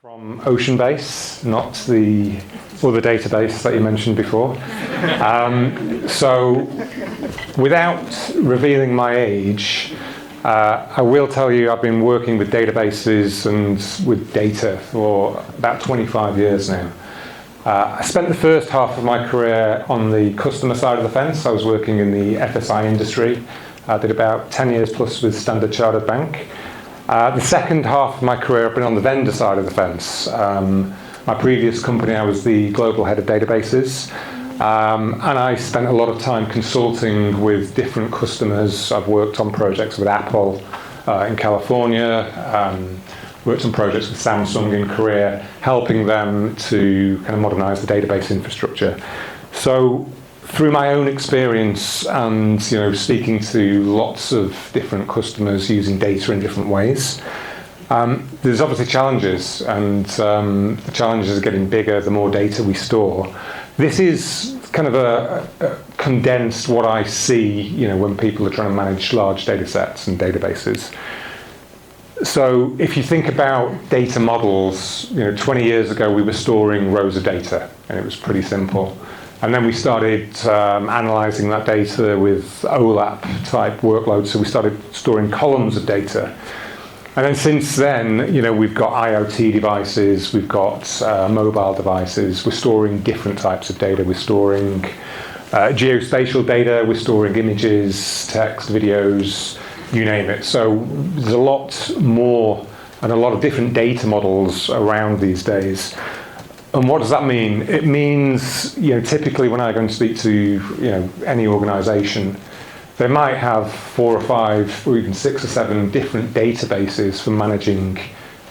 From Oceanbase, not the other database that you mentioned before. So, without revealing my age, I will tell you I've been working with databases and with data for about 25 years now. I spent the first half of my career on the customer side of the fence. I was working in the FSI industry. I did about 10 years plus with Standard Chartered Bank. The second half of my career, I've been on the vendor side of the fence. My previous company, I was the global head of databases, and I spent a lot of time consulting with different customers. I've worked on projects with Apple in California, worked on projects with Samsung in Korea, helping them to kind of modernize the database infrastructure. So, through my own experience and speaking to lots of different customers using data in different ways, there's obviously challenges, and the challenges are getting bigger the more data we store. This is kind of a condensed what I see when people are trying to manage large data sets and databases. So if you think about data models, 20 years ago we were storing rows of data, and it was pretty simple. And then we started analyzing that data with OLAP type workloads, so we started storing columns of data. And then since then, we've got IoT devices, we've got mobile devices, we're storing different types of data. We're storing geospatial data, we're storing images, text, videos, you name it. So there's a lot more and a lot of different data models around these days. And what does that mean? It means, typically when I go and speak to, any organisation, they might have 4 or 5 or even 6 or 7 different databases for managing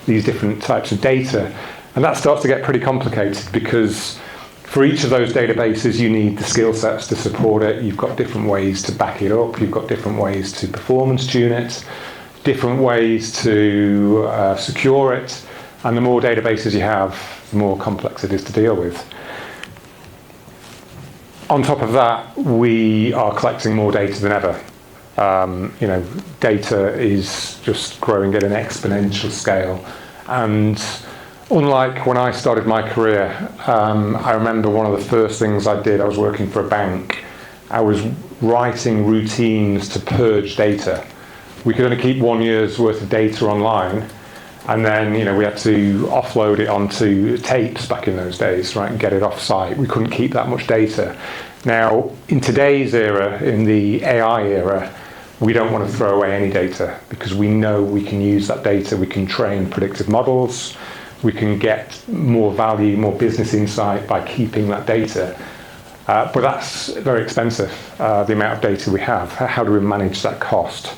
these different types of data. And that starts to get pretty complicated because for each of those databases, you need the skill sets to support it. You've got different ways to back it up. You've got different ways to performance tune it, different ways to secure it. And the more databases you have, the more complex it is to deal with. On top of that, we are collecting more data than ever. Data is just growing at an exponential scale. And unlike when I started my career, I remember one of the first things I did, I was working for a bank. I was writing routines to purge data. We could only keep 1 year's worth of data online. And then, we had to offload it onto tapes back in those days, right, and get it off site. We couldn't keep that much data. Now, in today's era, in the AI era, we don't want to throw away any data because we know we can use that data. We can train predictive models. We can get more value, more business insight by keeping that data. But that's very expensive, the amount of data we have. How do we manage that cost?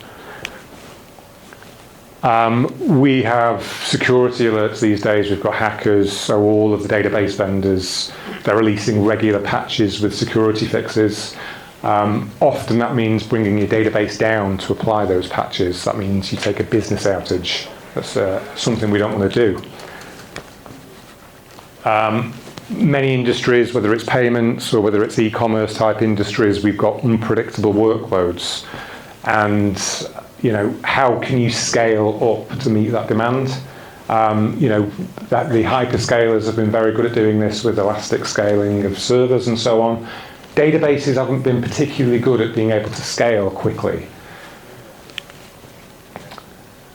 We have security alerts these days. We've got hackers, so all of the database vendors, they're releasing regular patches with security fixes. Often that means bringing your database down to apply those patches. That means you take a business outage. That's something we don't want to do. Many industries, whether it's payments or whether it's e-commerce type industries, we've got unpredictable workloads. And how can you scale up to meet that demand? That the hyperscalers have been very good at doing this with elastic scaling of servers and so on. Databases haven't been particularly good at being able to scale quickly.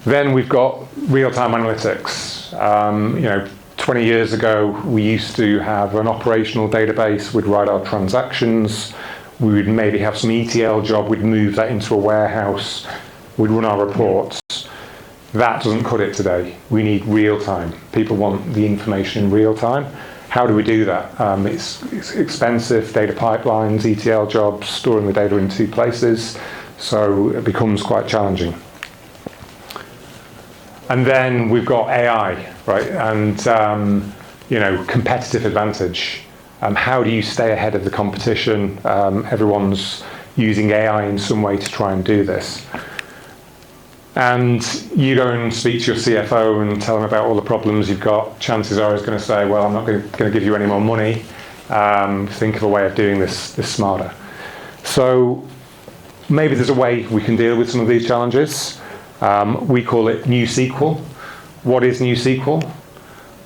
Then we've got real-time analytics. 20 years ago, we used to have an operational database. We'd write our transactions. We would maybe have some ETL job. We'd move that into a warehouse. We'd run our reports. That doesn't cut it today. We need real time. People want the information in real time. How do we do that? It's expensive, data pipelines, ETL jobs, storing the data in 2 places. So it becomes quite challenging. And then we've got AI, right? And, competitive advantage. How do you stay ahead of the competition? Everyone's using AI in some way to try and do this. And you go and speak to your CFO and tell him about all the problems you've got. Chances are he's going to say, well, I'm not going to give you any more money. Think of a way of doing this smarter. So maybe there's a way we can deal with some of these challenges. We call it NewSQL. What is NewSQL?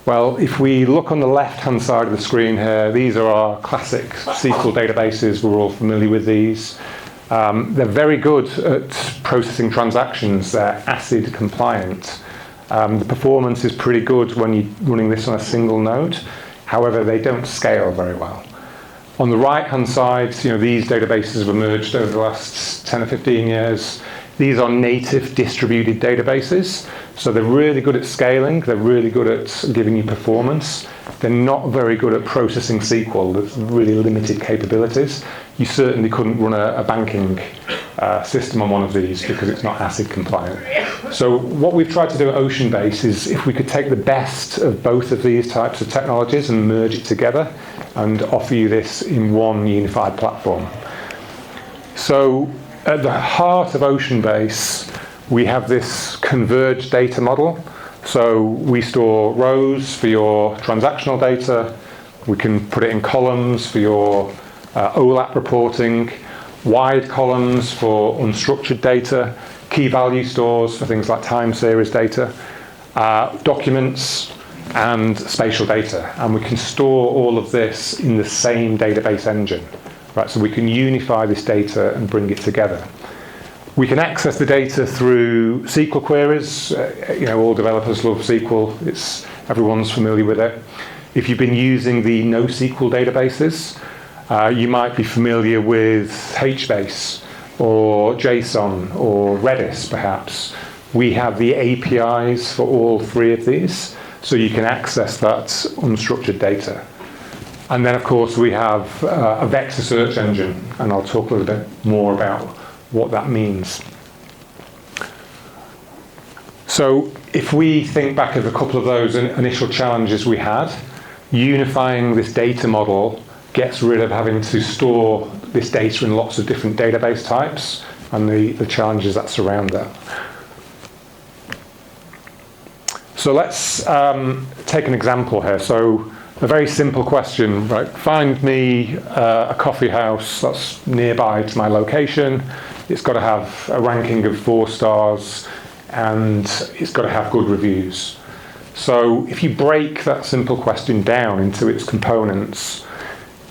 Well, if we look on the left-hand side of the screen here, these are our classic SQL databases. We're all familiar with these. They're very good at processing transactions. They're ACID compliant. The performance is pretty good when you're running this on a single node. However, they don't scale very well. On the right-hand side, these databases have emerged over the last 10 or 15 years. These are native distributed databases. So they're really good at scaling. They're really good at giving you performance. They're not very good at processing SQL. There's really limited capabilities. You certainly couldn't run a banking system on one of these because it's not ACID compliant. So what we've tried to do at OceanBase is if we could take the best of both of these types of technologies and merge it together and offer you this in one unified platform. So at the heart of OceanBase, we have this converged data model. So we store rows for your transactional data. We can put it in columns for your OLAP reporting, wide columns for unstructured data, key value stores for things like time series data, documents, and spatial data. And we can store all of this in the same database engine. Right, so we can unify this data and bring it together. We can access the data through SQL queries. All developers love SQL. Everyone's familiar with it. If you've been using the NoSQL databases, you might be familiar with HBase or JSON or Redis, perhaps. We have the APIs for all three of these, so you can access that unstructured data. And then, of course, we have a vector search engine, and I'll talk a little bit more about what that means. So if we think back of a couple of those initial challenges we had, unifying this data model gets rid of having to store this data in lots of different database types and the challenges that surround that. So let's take an example here. So a very simple question, right? Find me a coffee house that's nearby to my location. It's got to have a ranking of 4 stars and it's got to have good reviews. So if you break that simple question down into its components,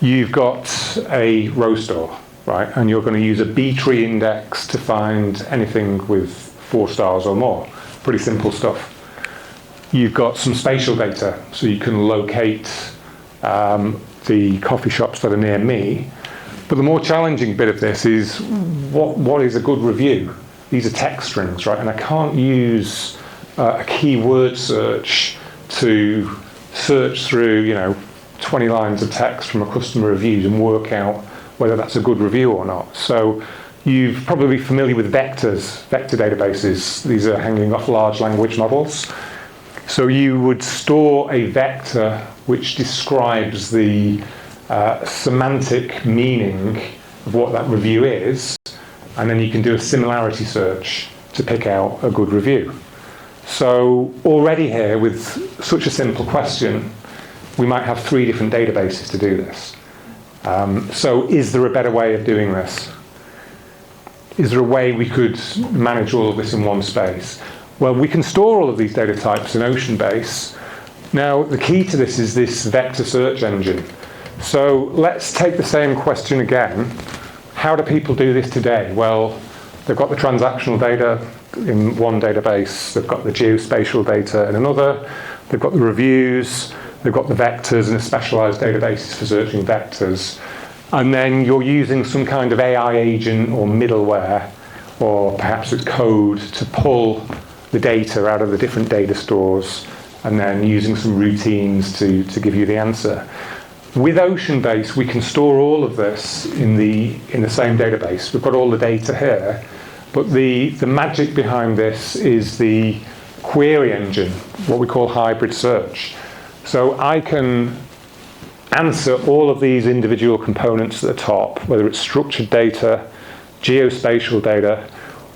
you've got a row store, right? And you're going to use a B-tree index to find anything with 4 stars or more. Pretty simple stuff. You've got some spatial data, so you can locate the coffee shops that are near me. But the more challenging bit of this is what is a good review? These are text strings, right? And I can't use a keyword search to search through, 20 lines of text from a customer reviews and work out whether that's a good review or not. So you're probably familiar with vectors, vector databases. These are hanging off large language models. So you would store a vector which describes the semantic meaning of what that review is, and then you can do a similarity search to pick out a good review. So already here, with such a simple question, we might have 3 different databases to do this. So is there a better way of doing this? Is there a way we could manage all of this in one space? Well, we can store all of these data types in OceanBase. Now, the key to this is this vector search engine. So let's take the same question again. How do people do this today? Well, they've got the transactional data in one database, they've got the geospatial data in another, they've got the reviews, they've got the vectors and specialized databases for searching vectors. And then you're using some kind of AI agent or middleware, or perhaps it's code to pull the data out of the different data stores and then using some routines to give you the answer. With OceanBase, we can store all of this in the same database. We've got all the data here, but the magic behind this is the query engine, what we call hybrid search. So I can answer all of these individual components at the top, whether it's structured data, geospatial data,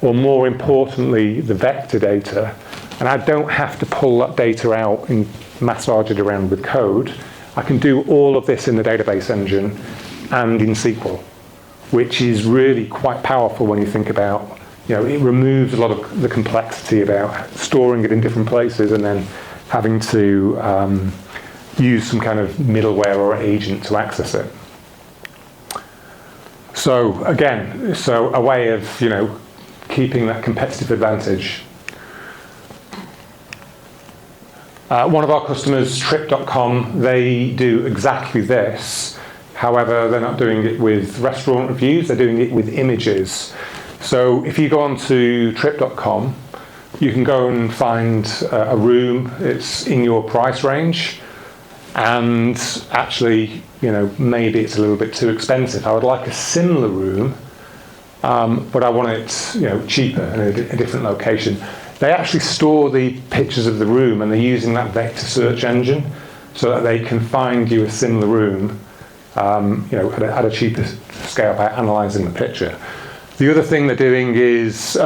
or more importantly, the vector data. And I don't have to pull that data out and massage it around with code. I can do all of this in the database engine and in SQL, which is really quite powerful when you think about, it removes a lot of the complexity about storing it in different places and then having to use some kind of middleware or agent to access it. So again, a way of keeping that competitive advantage. One of our customers, Trip.com, they do exactly this. However, they're not doing it with restaurant reviews, they're doing it with images. So if you go onto Trip.com, you can go and find a room, it's in your price range, and actually, maybe it's a little bit too expensive. I would like a similar room, but I want it, cheaper in a different location. They actually store the pictures of the room, and they're using that vector search engine so that they can find you a similar room, at a cheaper scale by analysing the picture. The other thing they're doing is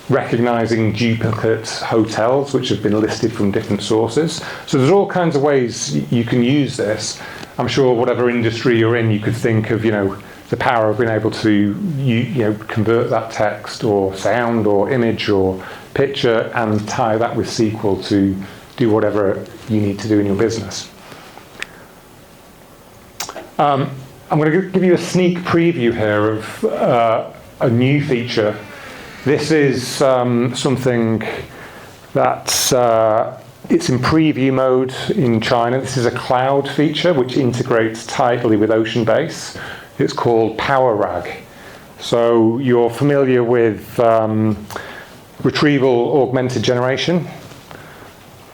recognising duplicate hotels which have been listed from different sources. So there's all kinds of ways you can use this. I'm sure whatever industry you're in, you could think of, the power of being able to convert that text or sound or image or picture and tie that with SQL to do whatever you need to do in your business. I'm going to give you a sneak preview here of a new feature. This is something that it's in preview mode in China. This is a cloud feature which integrates tightly with OceanBase. It's called PowerRAG. So you're familiar with retrieval augmented generation.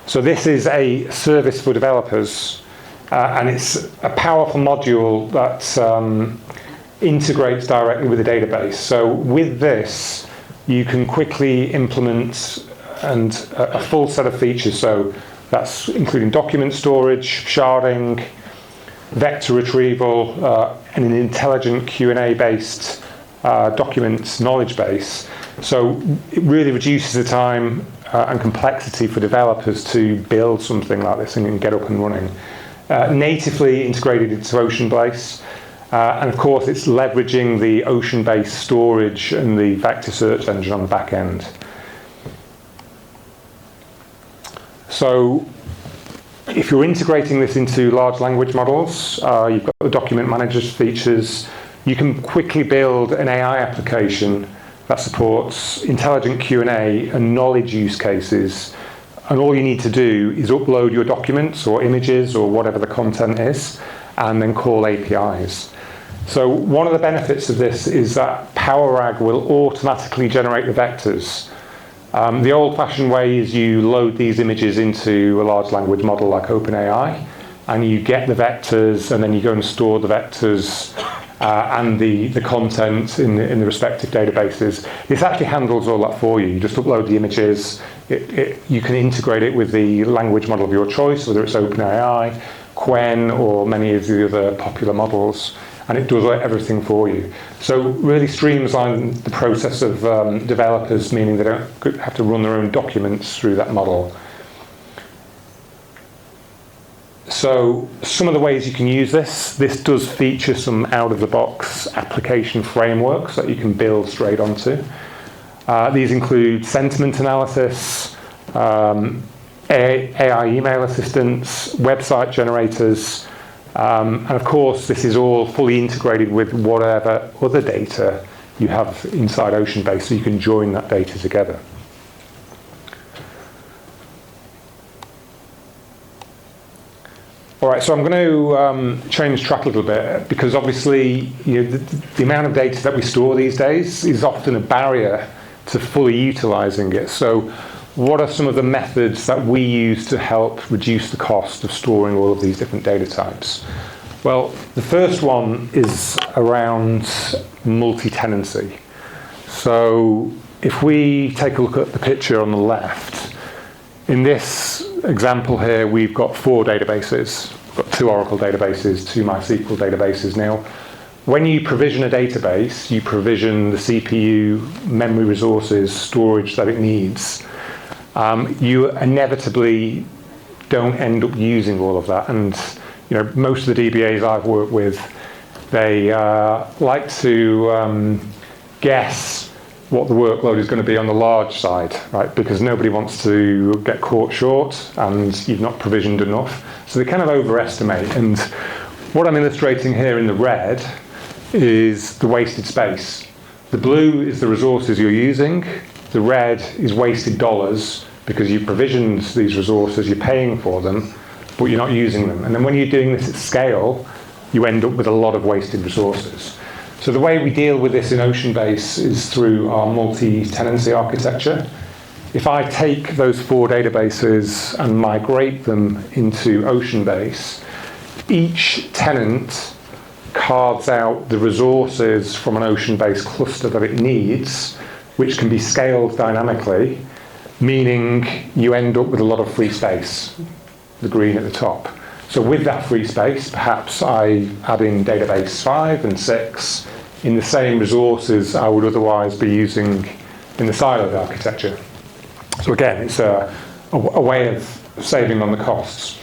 So this is a service for developers, and it's a powerful module that integrates directly with the database. So with this, you can quickly implement a full set of features. So that's including document storage, sharding, vector retrieval, and an intelligent Q&A based document knowledge base. So it really reduces the time and complexity for developers to build something like this and get up and running. Natively integrated into OceanBase, and of course it's leveraging the OceanBase storage and the vector search engine on the back end. So if you're integrating this into large language models, you've got the document managers features, you can quickly build an AI application that supports intelligent Q&A and knowledge use cases. And all you need to do is upload your documents or images or whatever the content is, and then call APIs. So one of the benefits of this is that PowerRAG will automatically generate the vectors. The old-fashioned way is you load these images into a large language model like OpenAI, and you get the vectors, and then you go and store the vectors and the content in the respective databases. This actually handles all that for you. You just upload the images. You can integrate it with the language model of your choice, whether it's OpenAI, Qwen, or many of the other popular models, and it does everything for you. So really streamlines the process of developers, meaning they don't have to run their own documents through that model. So some of the ways you can use this does feature some out-of-the-box application frameworks that you can build straight onto. These include sentiment analysis, AI email assistants, website generators, and of course this is all fully integrated with whatever other data you have inside OceanBase, so you can join that data together. All right, so I'm going to change track a little bit, because obviously the amount of data that we store these days is often a barrier to fully utilizing it. So what are some of the methods that we use to help reduce the cost of storing all of these different data types? Well, the first one is around multi-tenancy. So if we take a look at the picture on the left, in this example here, we've got 4 databases. We've got 2 Oracle databases, 2 MySQL databases. Now, when you provision a database, you provision the CPU, memory resources, storage that it needs. You inevitably don't end up using all of that. And most of the DBAs I've worked with, they like to guess what the workload is going to be on the large side, right? Because nobody wants to get caught short and you've not provisioned enough. So they kind of overestimate. And what I'm illustrating here in the red is the wasted space. The blue is the resources you're using. The red is wasted dollars because you've provisioned these resources, you're paying for them, but you're not using them. And then when you're doing this at scale, you end up with a lot of wasted resources. So the way we deal with this in OceanBase is through our multi-tenancy architecture. If I take those 4 databases and migrate them into OceanBase, each tenant carves out the resources from an OceanBase cluster that it needs, which can be scaled dynamically, meaning you end up with a lot of free space, the green at the top. So with that free space, perhaps I add in database 5 and 6 in the same resources I would otherwise be using in the siloed architecture. So again, it's a way of saving on the costs.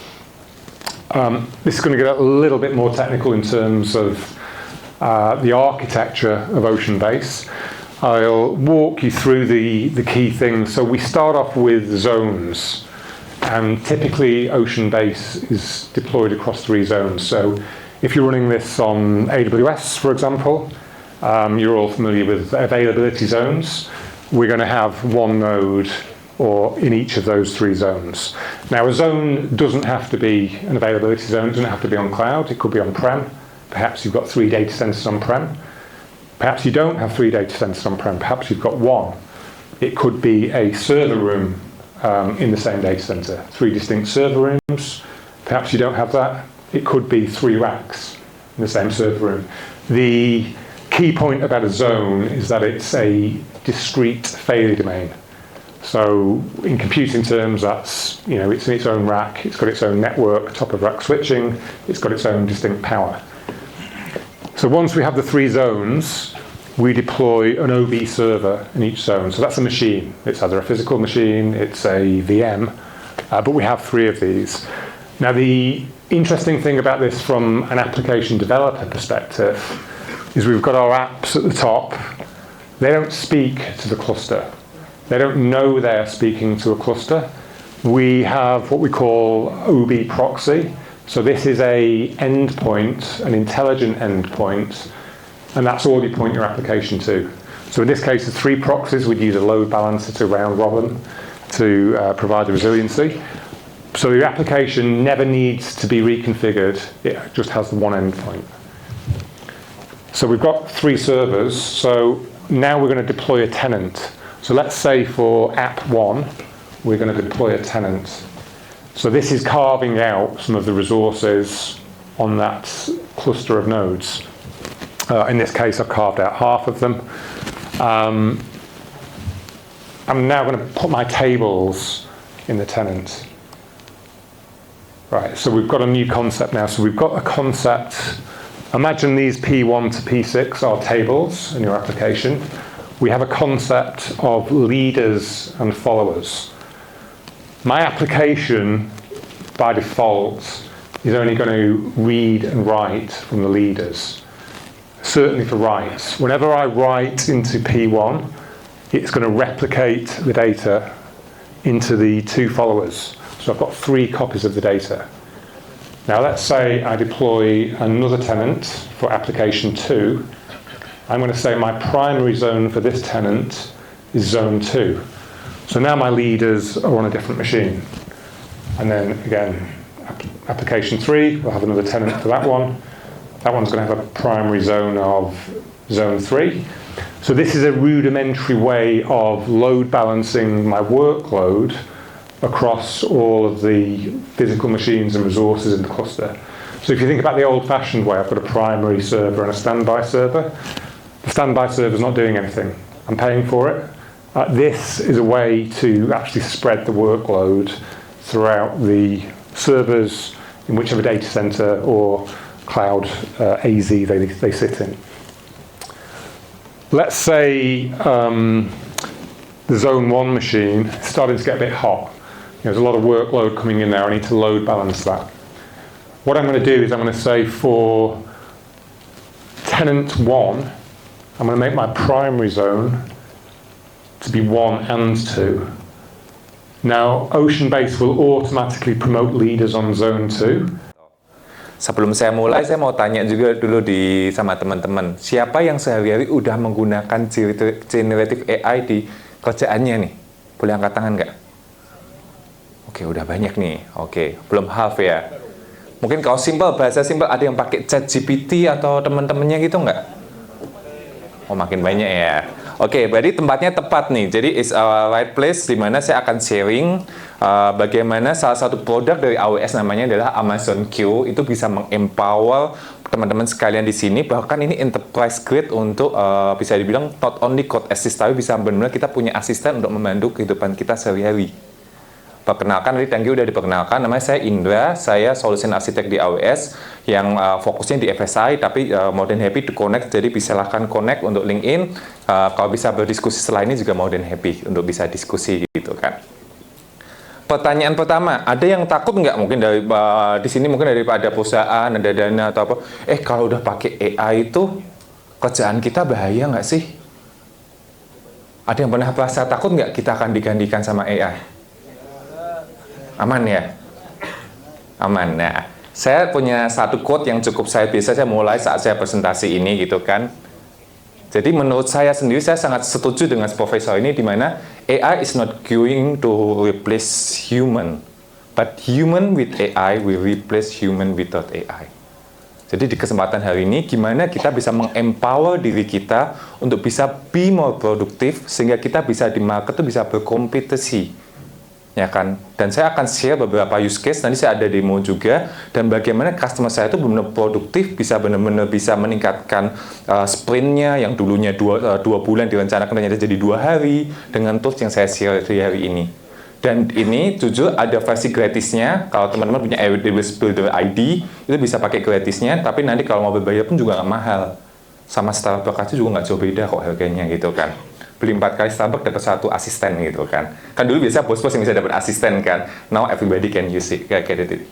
This is going to get a little bit more technical in terms of the architecture of OceanBase. I'll walk you through the key things. So we start off with zones. And typically, OceanBase is deployed across 3 zones. So if you're running this on AWS, for example, you're all familiar with availability zones. We're going to have 1 node or in each of those 3 zones. Now, a zone doesn't have to be an availability zone. It doesn't have to be on cloud. It could be on-prem. Perhaps you've got 3 data centers on-prem. Perhaps you don't have 3 data centers on-prem. Perhaps you've got 1. It could be a server room in the same data center, 3 distinct server rooms. Perhaps you don't have that. It could be 3 racks in the same server room. The key point about a zone is that it's a discrete failure domain. So in computing terms, that's, it's in its own rack, it's got its own network, top of rack switching, it's got its own distinct power. So once we have the 3 zones, we deploy an OB server in each zone. So that's a machine. It's either a physical machine, it's a VM, but we have 3 of these. Now, the interesting thing about this from an application developer perspective is we've got our apps at the top. They don't speak to the cluster. They don't know they're speaking to a cluster. We have what we call OB proxy. So this is an endpoint, an intelligent endpoint, and that's all you point your application to. So in this case, the 3 proxies, we'd use a load balancer to round robin to provide the resiliency. So your application never needs to be reconfigured. It just has the 1 endpoint. So we've got 3 servers. So now we're going to deploy a tenant. So let's say for app 1, we're going to deploy a tenant. So this is carving out some of the resources on that cluster of nodes. In this case, I've carved out half of them. I'm now going to put my tables in the tenant. Right, so we've got a new concept now. So we've got a concept. Imagine these P1 to P6 are tables in your application. We have a concept of leaders and followers. My application, by default, is only going to read and write from the leaders. Certainly for writes. Whenever I write into P1, it's going to replicate the data into the 2 followers. So I've got 3 copies of the data. Now let's say I deploy another tenant for application 2. I'm going to say my primary zone for this tenant is zone 2. So now my leaders are on a different machine. And then again, application 3, we'll have another tenant for that one. That one's going to have a primary zone of zone 3. So this is a rudimentary way of load balancing my workload across all of the physical machines and resources in the cluster. So if you think about the old-fashioned way, I've got a primary server and a standby server. The standby server is not doing anything. I'm paying for it. This is a way to actually spread the workload throughout the servers in whichever data center or cloud AZ they sit in. Let's say the zone 1 machine is starting to get a bit hot. There's a lot of workload coming in there. I need to load balance that. What I'm going to do is I'm going to say for tenant 1, I'm going to make my primary zone to be 1 and 2. Now, Ocean-based will automatically promote leaders on zone 2. Sebelum saya mulai, saya mau tanya juga dulu sama teman-teman. Siapa yang sehari-hari udah menggunakan generative AI di kerjaannya nih? Boleh angkat tangan nggak? Oke, udah banyak nih. Oke, belum half ya. Mungkin kalau bahasa simple, ada yang pakai ChatGPT atau teman-temannya gitu nggak? Oh, makin banyak ya. Oke, berarti tempatnya tepat nih. Jadi is a right place di mana saya akan sharing bagaimana salah satu produk dari AWS namanya adalah Amazon Q itu bisa mengempower teman-teman sekalian di sini. Bahkan ini enterprise grade untuk bisa dibilang not only code assist, tapi bisa benar-benar kita punya asisten untuk membantu kehidupan kita sehari-hari. Perkenalkan, tadi thank you udah diperkenalkan. Namanya saya Indra, saya solution architect di AWS yang fokusnya di FSI, tapi more than happy to connect, jadi silahkan connect untuk LinkedIn. Kalau bisa berdiskusi setelah ini juga more than happy untuk bisa diskusi gitu kan. Pertanyaan pertama, ada yang takut nggak mungkin dari di sini mungkin daripada perusahaan, ada dana atau apa? Kalau udah pakai AI itu kerjaan kita bahaya nggak sih? Ada yang pernah merasa takut nggak kita akan digantikan sama AI? Aman ya? Aman. Nah, saya punya satu quote yang cukup saya mulai saat saya presentasi ini gitu kan. Jadi menurut saya sendiri, saya sangat setuju dengan profesor ini di mana AI is not going to replace human, but human with AI will replace human without AI. Jadi di kesempatan hari ini, gimana kita bisa mengempower diri kita untuk bisa be more produktif, sehingga kita bisa di market itu bisa berkompetisi. Ya kan, dan saya akan share beberapa use case, nanti saya ada demo juga, dan bagaimana customer saya itu benar-benar produktif, bisa benar-benar bisa meningkatkan sprintnya yang dulunya 2 bulan direncanakan ternyata jadi 2 hari dengan tools yang saya share di hari ini. Dan ini jujur ada versi gratisnya, kalau teman-teman punya AWS Builder ID itu bisa pakai gratisnya, tapi nanti kalau mau berbayar pun juga nggak mahal, sama Starbucks juga nggak jauh beda kok harganya gitu kan. Beli 4 kali Starbucks dapat 1 asisten gitu kan. Kan dulu biasa bos-bos yang bisa dapat asisten kan. Now everybody can use it. Kayak gitu.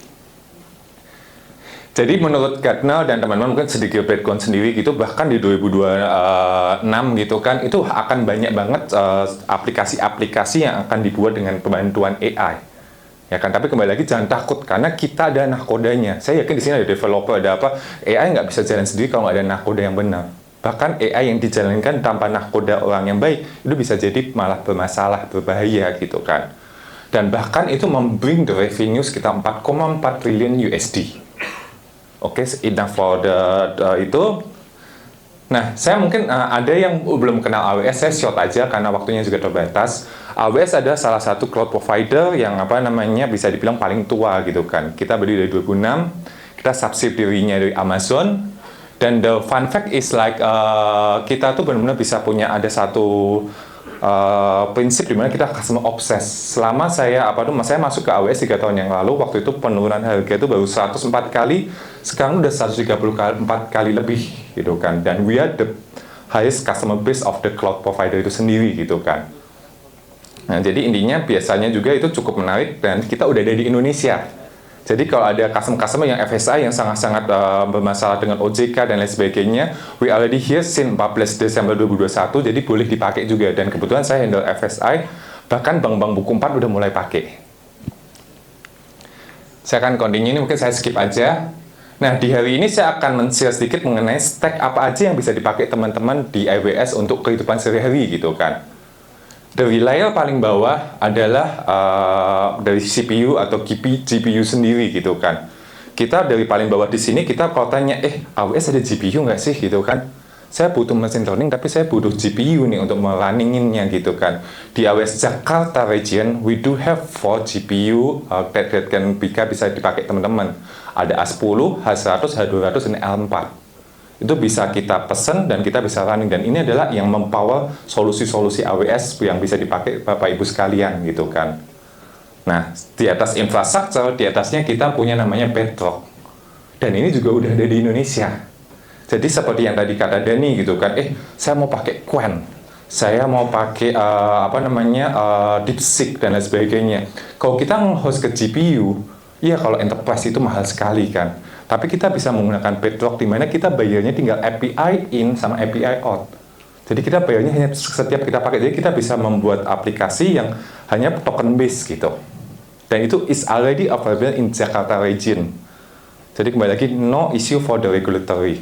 Jadi menurut Gartner dan teman-teman mungkin sedikit background sendiri gitu, bahkan di 2026 gitu kan, itu akan banyak banget aplikasi-aplikasi yang akan dibuat dengan bantuan AI. Ya kan, tapi kembali lagi jangan takut karena kita ada nahkodanya. Saya yakin di sini ada developer, ada apa, AI nggak bisa jalan sendiri kalau nggak ada nahkoda yang benar. Bahkan AI yang dijalankan tanpa nahkoda orang yang baik, itu bisa jadi malah bermasalah, berbahaya gitu kan. Dan bahkan itu membring the revenue sekitar 4,4 triliun USD. Oke, enough for itu. Nah, saya mungkin ada yang belum kenal AWS, saya short aja karena waktunya juga terbatas. AWS adalah salah satu cloud provider yang bisa dibilang paling tua gitu kan. Kita berdiri dari 2006, kita subsidiary-nya dari Amazon. Dan the fun fact is like kita tuh benar-benar bisa punya ada satu prinsip di mana kita customer obsessed. Selama saya masuk ke AWS 3 tahun yang lalu, waktu itu penurunan harga itu baru 104 kali, sekarang udah 134 kali lebih gitu kan. Dan we are the highest customer base of the cloud provider itu sendiri gitu kan. Nah, jadi intinya biasanya juga itu cukup menarik dan kita udah ada di Indonesia. Jadi kalau ada customer yang FSI yang sangat-sangat bermasalah dengan OJK dan lain sebagainya, we already here since 14 Desember 2021, jadi boleh dipakai juga. Dan kebetulan saya handle FSI, bahkan bank-bank buku 4 udah mulai pakai. Saya akan continue, ini mungkin saya skip aja. Nah, di hari ini saya akan men-share sedikit mengenai stack apa aja yang bisa dipakai teman-teman di AWS untuk kehidupan sehari-hari gitu kan. Dari layer paling bawah adalah dari CPU atau GPU sendiri gitu kan. Kita dari paling bawah di sini kita kalau tanya, AWS ada GPU nggak sih gitu kan? Saya butuh machine learning tapi saya butuh GPU nih untuk meruninginnya gitu kan. Di AWS Jakarta region, we do have 4 GPU that can bisa dipakai teman-teman. Ada A10, H100, H200, dan L4. Itu bisa kita pesen dan kita bisa running, dan ini adalah yang mempower solusi-solusi AWS yang bisa dipakai Bapak Ibu sekalian gitu kan. Nah, di atas infrastruktur, di atasnya kita punya namanya Bedrock, dan ini juga udah ada di Indonesia. Jadi seperti yang tadi kata Dani gitu kan, saya mau pakai Qwen, saya mau pakai DeepSeek dan lain sebagainya. Kalau kita nge-host ke GPU, iya kalau enterprise itu mahal sekali kan. Tapi kita bisa menggunakan Bedrock di mana kita bayarnya tinggal API in sama API out. Jadi kita bayarnya hanya setiap kita pakai. Jadi kita bisa membuat aplikasi yang hanya token base gitu. Dan itu is already available in Jakarta region. Jadi kembali lagi, no issue for the regulatory.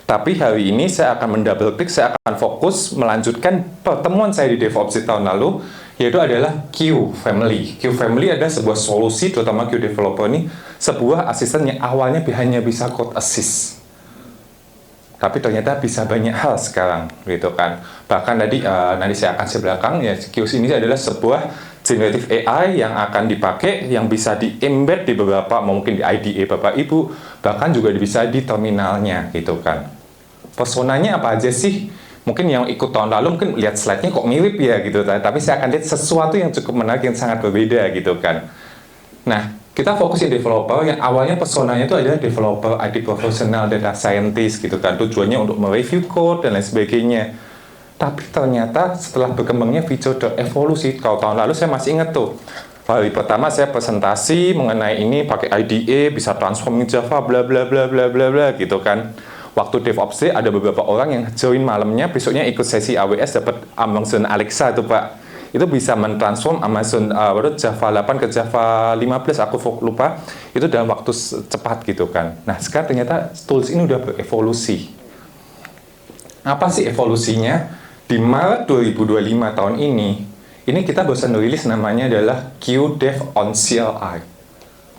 Tapi hari ini saya akan mendouble klik, saya akan fokus melanjutkan pertemuan saya di DevOps di tahun lalu, yaitu adalah Q Family. Q Family adalah sebuah solusi, terutama Q Developer ini, sebuah asisten yang awalnya hanya bisa code assist. Tapi ternyata bisa banyak hal sekarang, gitu kan. Bahkan tadi nanti saya akan sebelakang, ya Q ini adalah sebuah generative AI yang akan dipakai, yang bisa di-embed di beberapa, mungkin di IDE Bapak Ibu, bahkan juga bisa di terminalnya, gitu kan. Personanya apa aja sih? Mungkin yang ikut tahun lalu mungkin lihat slide-nya kok mirip ya, gitu. Tapi saya akan lihat sesuatu yang cukup menarik, yang sangat berbeda, gitu kan. Nah, kita fokus di developer yang awalnya personanya itu adalah developer, IT professional, data scientist gitu kan. Tujuannya untuk mereview code dan lain sebagainya. Tapi ternyata setelah berkembangnya fitur evolusi, kalau tahun lalu saya masih ingat tuh. Hari pertama saya presentasi mengenai ini pakai IDE, bisa transforming Java, bla bla bla bla bla bla gitu kan. Waktu DevOps Day ada beberapa orang yang join malamnya, besoknya ikut sesi AWS dapat Amazon Alexa tuh Pak. Itu bisa mentransform Amazon Java 8 ke Java 15, aku lupa, itu dalam waktu cepat gitu kan. Nah, sekarang ternyata tools ini udah berevolusi. Apa sih evolusinya? Di Maret 2025 tahun ini kita barusan rilis namanya adalah QDev on CLI.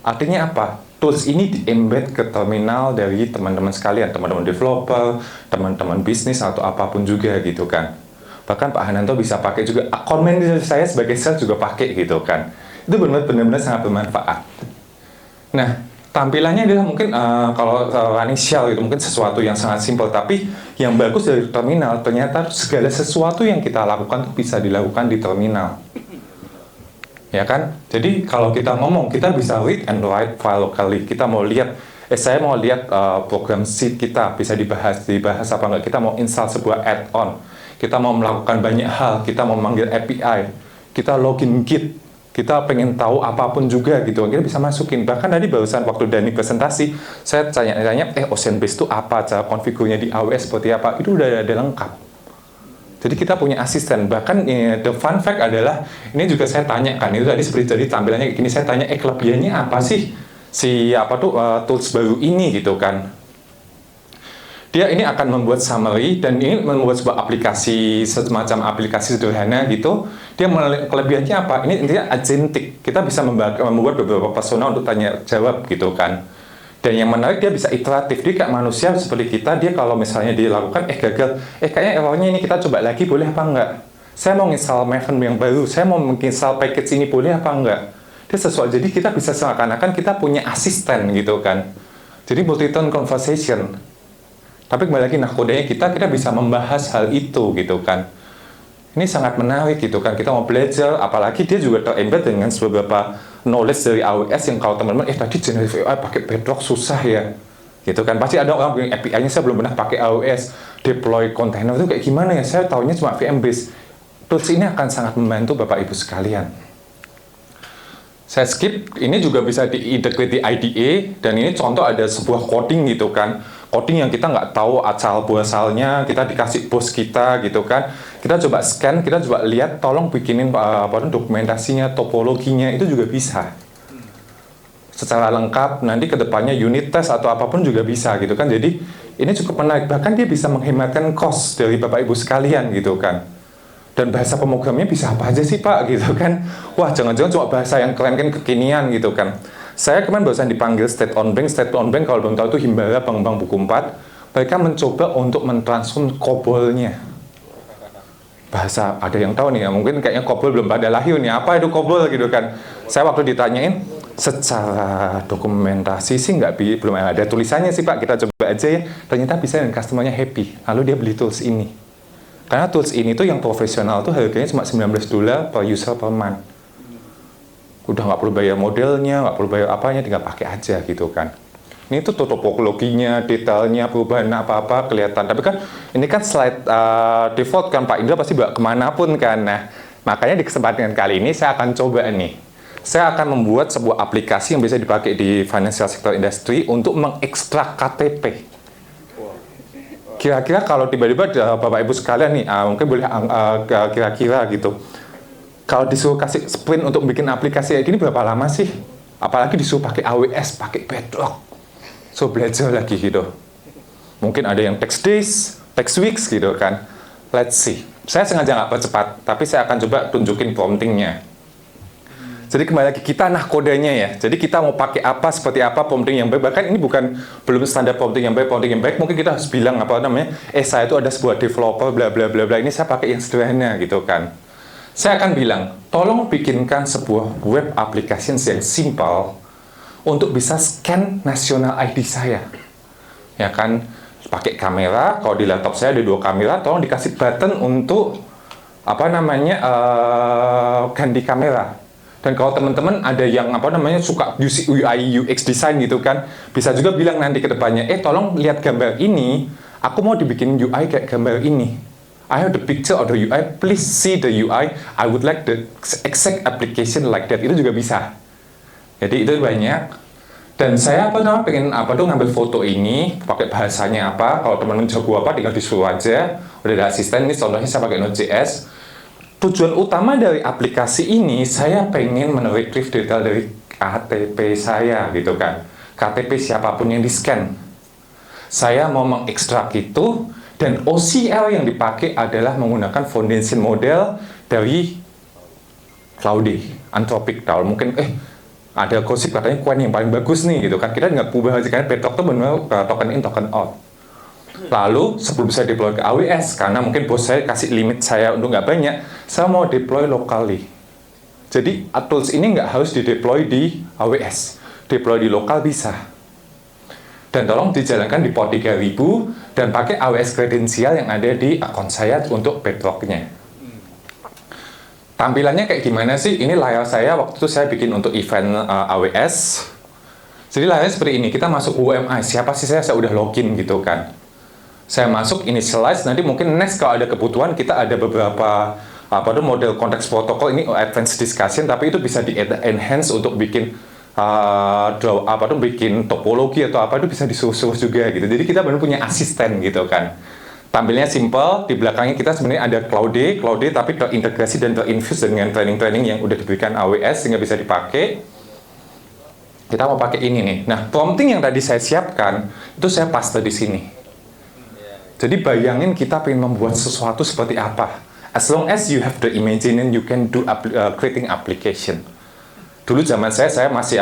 Artinya apa? Tools ini di-embed ke terminal dari teman-teman sekalian, teman-teman developer, teman-teman bisnis, atau apapun juga gitu kan. Bahkan Pak Hananto bisa pakai juga, account manager saya sebagai sales juga pakai gitu kan. Itu benar-benar sangat bermanfaat. Nah, tampilannya adalah mungkin kalau running shell itu mungkin sesuatu yang sangat simpel, tapi yang bagus dari terminal ternyata segala sesuatu yang kita lakukan itu bisa dilakukan di terminal. Ya kan? Jadi kalau kita ngomong, kita bisa read and write file locally. Kita mau lihat, saya mau lihat program sheet kita bisa dibahas apa enggak. Kita mau install sebuah add-on. Kita mau melakukan banyak hal, kita mau manggil API, kita login Git, kita pengen tahu apapun juga gitu, kita bisa masukin. Bahkan tadi barusan waktu Dani presentasi, saya tanya-tanya, Ocean Base itu apa, cara konfigurnya di AWS seperti apa, itu udah ada lengkap. Jadi kita punya asisten. Bahkan the fun fact adalah, ini juga saya tanyakan, itu tadi seperti tadi tampilannya kayak gini, saya tanya, kelebihannya apa sih tools baru ini gitu kan. Dia ini akan membuat summary dan ini membuat sebuah aplikasi, semacam aplikasi sederhana gitu. Dia kelebihannya apa? Ini intinya agentic. Kita bisa membuat beberapa persona untuk tanya jawab gitu kan. Dan yang menarik, dia bisa iteratif. Dia kayak manusia seperti kita. Dia kalau misalnya dilakukan gagal, kayaknya errornya ini kita coba lagi, boleh apa enggak? Saya mau install Maven yang baru, saya mau install package ini, boleh apa enggak? Dia sesuai. Jadi kita bisa seakan-akan kita punya asisten gitu kan. Jadi multi-tone conversation. Tapi kembali lagi, nah kodenya kita bisa membahas hal itu gitu kan. Ini sangat menarik gitu kan. Kita mau belajar, apalagi dia juga ter-embed dengan beberapa knowledge dari AWS yang kalau teman-teman, tadi generative AI pakai Bedrock susah ya. Gitu kan. Pasti ada orang yang API-nya saya belum pernah pakai AWS, deploy container itu kayak gimana ya? Saya tahunya cuma VM base. Tools ini akan sangat membantu Bapak Ibu sekalian. Saya skip, ini juga bisa di-integrate di IDE, dan ini contoh ada sebuah coding gitu kan. Coding yang kita nggak tahu asal-muasalnya, kita dikasih bos kita gitu kan. Kita coba scan, kita coba lihat, tolong bikinin dokumentasinya, topologinya, itu juga bisa. Secara lengkap, nanti kedepannya unit test atau apapun juga bisa gitu kan. Jadi ini cukup menarik, bahkan dia bisa menghematkan cost dari Bapak Ibu sekalian gitu kan. Dan bahasa pemrogramannya bisa apa aja sih Pak gitu kan. Wah, jangan-jangan cuma bahasa yang keren-keren kekinian gitu kan. Saya kemarin barusan dipanggil State On Bank kalau belum tahu itu Himbara Bank Buku 4. Mereka mencoba untuk mentransform COBOL-nya. Bahasa, ada yang tahu nih ya, mungkin kayaknya COBOL belum pada lahir nih, apa itu COBOL gitu kan. Saya waktu ditanyain, secara dokumentasi sih belum ada tulisannya sih Pak, kita coba aja ya. Ternyata bisa dan customer-nya happy, lalu dia beli tools ini. Karena tools ini tuh yang profesional tuh harganya cuma $19 per user per month. Udah nggak perlu bayar modelnya, nggak perlu bayar apanya, tinggal pakai aja gitu kan. Ini tuh topologinya, detailnya, perubahan apa-apa kelihatan. Tapi kan ini kan slide default kan Pak Indra pasti bawa kemanapun kan. Nah, makanya di kesempatan kali ini saya akan coba nih. Saya akan membuat sebuah aplikasi yang bisa dipakai di financial sector industry untuk mengekstrak KTP. Kira-kira kalau tiba-tiba Bapak Ibu sekalian nih, mungkin boleh kira-kira gitu. Kalau disuruh kasih sprint untuk bikin aplikasi kayak gini berapa lama sih? Apalagi disuruh pakai AWS, pakai Bedrock. So belajar lagi gitu. Mungkin ada yang text days, text weeks gitu kan. Let's see. Saya sengaja nggak percepat, tapi saya akan coba tunjukin promptingnya. Jadi kembali lagi kita kodenya ya. Jadi kita mau pakai apa, seperti apa prompting yang baik. Bahkan ini belum standar prompting yang baik, Mungkin kita harus bilang apa namanya, saya itu ada sebuah developer bla bla bla bla. Ini saya pakai yang sederhana gitu kan. Saya akan bilang, tolong bikinkan sebuah web application yang simple untuk bisa scan national ID saya. Ya kan, pakai kamera. Kalau di laptop saya ada 2 kamera, tolong dikasih button untuk apa namanya ganti kamera. Dan kalau teman-teman ada yang suka UI UX design gitu kan, bisa juga bilang nanti ke depannya, tolong lihat gambar ini, aku mau dibikin UI kayak gambar ini. I have the picture of the UI, please see the UI, I would like the exact application like that. Itu juga bisa. Jadi itu banyak. Dan saya pengen ngambil foto ini, pakai bahasanya apa, kalau teman-teman jago apa, tinggal disuruh aja. Udah ada asisten, ini contohnya saya pakai Node.js. Tujuan utama dari aplikasi ini, saya pengen meretrieve detail dari KTP saya gitu kan. KTP siapapun yang di-scan. Saya mau mengekstrak itu, dan OCL yang dipakai adalah menggunakan foundation model dari Claude, Anthropic. Kalau mungkin, ada gosip katanya Qwen yang paling bagus nih gitu kan. Kita nggak ubah aja kan, Bedrock itu benar token in, token out. Lalu sebelum saya deploy ke AWS, karena mungkin bos saya kasih limit saya untuk nggak banyak, saya mau deploy locally. Jadi tools ini nggak harus di-deploy di AWS, deploy di lokal bisa. Dan tolong dijalankan di pod 3000 dan pakai AWS kredensial yang ada di akun saya untuk Bedrock-nya. Tampilannya kayak gimana sih? Ini layar saya waktu itu saya bikin untuk event AWS. Jadi layarnya seperti ini, kita masuk UMI, siapa sih saya udah login gitu kan. Saya masuk, initialize, nanti mungkin next kalau ada kebutuhan, kita ada beberapa model konteks protokol, ini advanced discussion, tapi itu bisa di-enhance untuk bikin bikin topologi atau apa, itu bisa disuruh-suruh juga gitu. Jadi kita benar punya asisten gitu kan. Tampilnya simple, di belakangnya kita sebenarnya ada Claude tapi terintegrasi dan terinfuse dengan training-training yang udah diberikan AWS sehingga bisa dipakai. Kita mau pakai ini nih. Nah, prompting yang tadi saya siapkan, itu saya paste di sini. Jadi bayangin kita pengen membuat sesuatu seperti apa. As long as you have the imagination, you can do creating application. Dulu zaman saya masih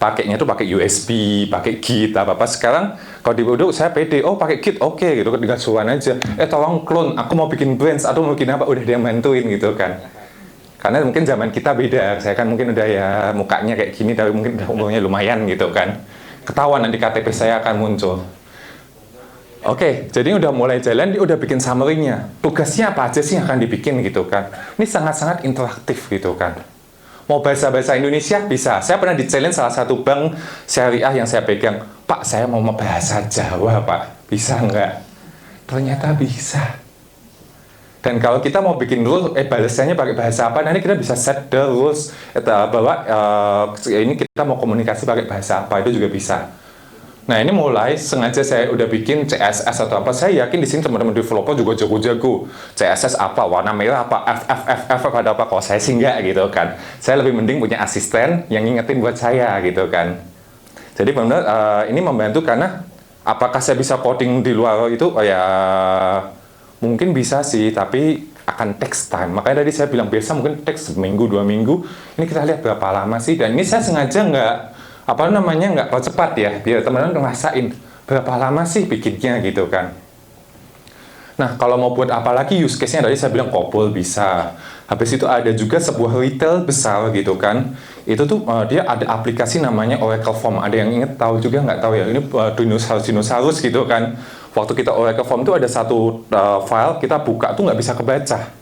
pakainya tuh pakai USB, pakai Git, apa. Sekarang kalau di Bodo saya pede, pakai Git, oke gitu, tinggal suruhan aja. Tolong clone, aku mau bikin branch atau mau bikin apa, udah dia bantuin gitu kan. Karena mungkin zaman kita beda, saya kan mungkin udah ya mukanya kayak gini, tapi mungkin udah umurnya lumayan gitu kan. Ketahuan nanti KTP saya akan muncul. Oke, jadi udah mulai jalan, dia udah bikin summary-nya. Tugasnya apa aja sih yang akan dibikin gitu kan. Ini sangat-sangat interaktif gitu kan. Mau bahasa-bahasa Indonesia? Bisa. Saya pernah di-challenge salah satu bank syariah yang saya pegang. Pak, saya mau bahasa Jawa, Pak. Bisa nggak? Ternyata bisa. Dan kalau kita mau bikin rule, balasannya pakai bahasa apa, nanti kita bisa set the rules. Bahwa ini kita mau komunikasi pakai bahasa apa, itu juga bisa. Nah ini mulai sengaja saya udah bikin CSS atau apa. Saya yakin di sini teman-teman developer juga jago-jago. CSS apa, warna merah apa, FFFF ada apa. Kalau saya sih enggak gitu kan. Saya lebih mending punya asisten yang ngingetin buat saya gitu kan. Jadi benar ini membantu karena apakah saya bisa coding di luar itu? Mungkin bisa sih, tapi akan text time. Makanya tadi saya bilang biasa mungkin text seminggu 2 minggu. Ini kita lihat berapa lama sih. Dan ini saya sengaja nggak percepat ya, biar teman-teman ngerasain berapa lama sih bikinnya gitu kan. Nah, kalau mau buat apa lagi use case-nya tadi saya bilang COBOL bisa. Habis itu ada juga sebuah retail besar gitu kan. Itu tuh dia ada aplikasi namanya Oracle Form. Ada yang inget tahu juga nggak tahu ya. Ini dinosaurus gitu kan. Waktu kita Oracle Form itu ada satu file kita buka tuh nggak bisa kebaca.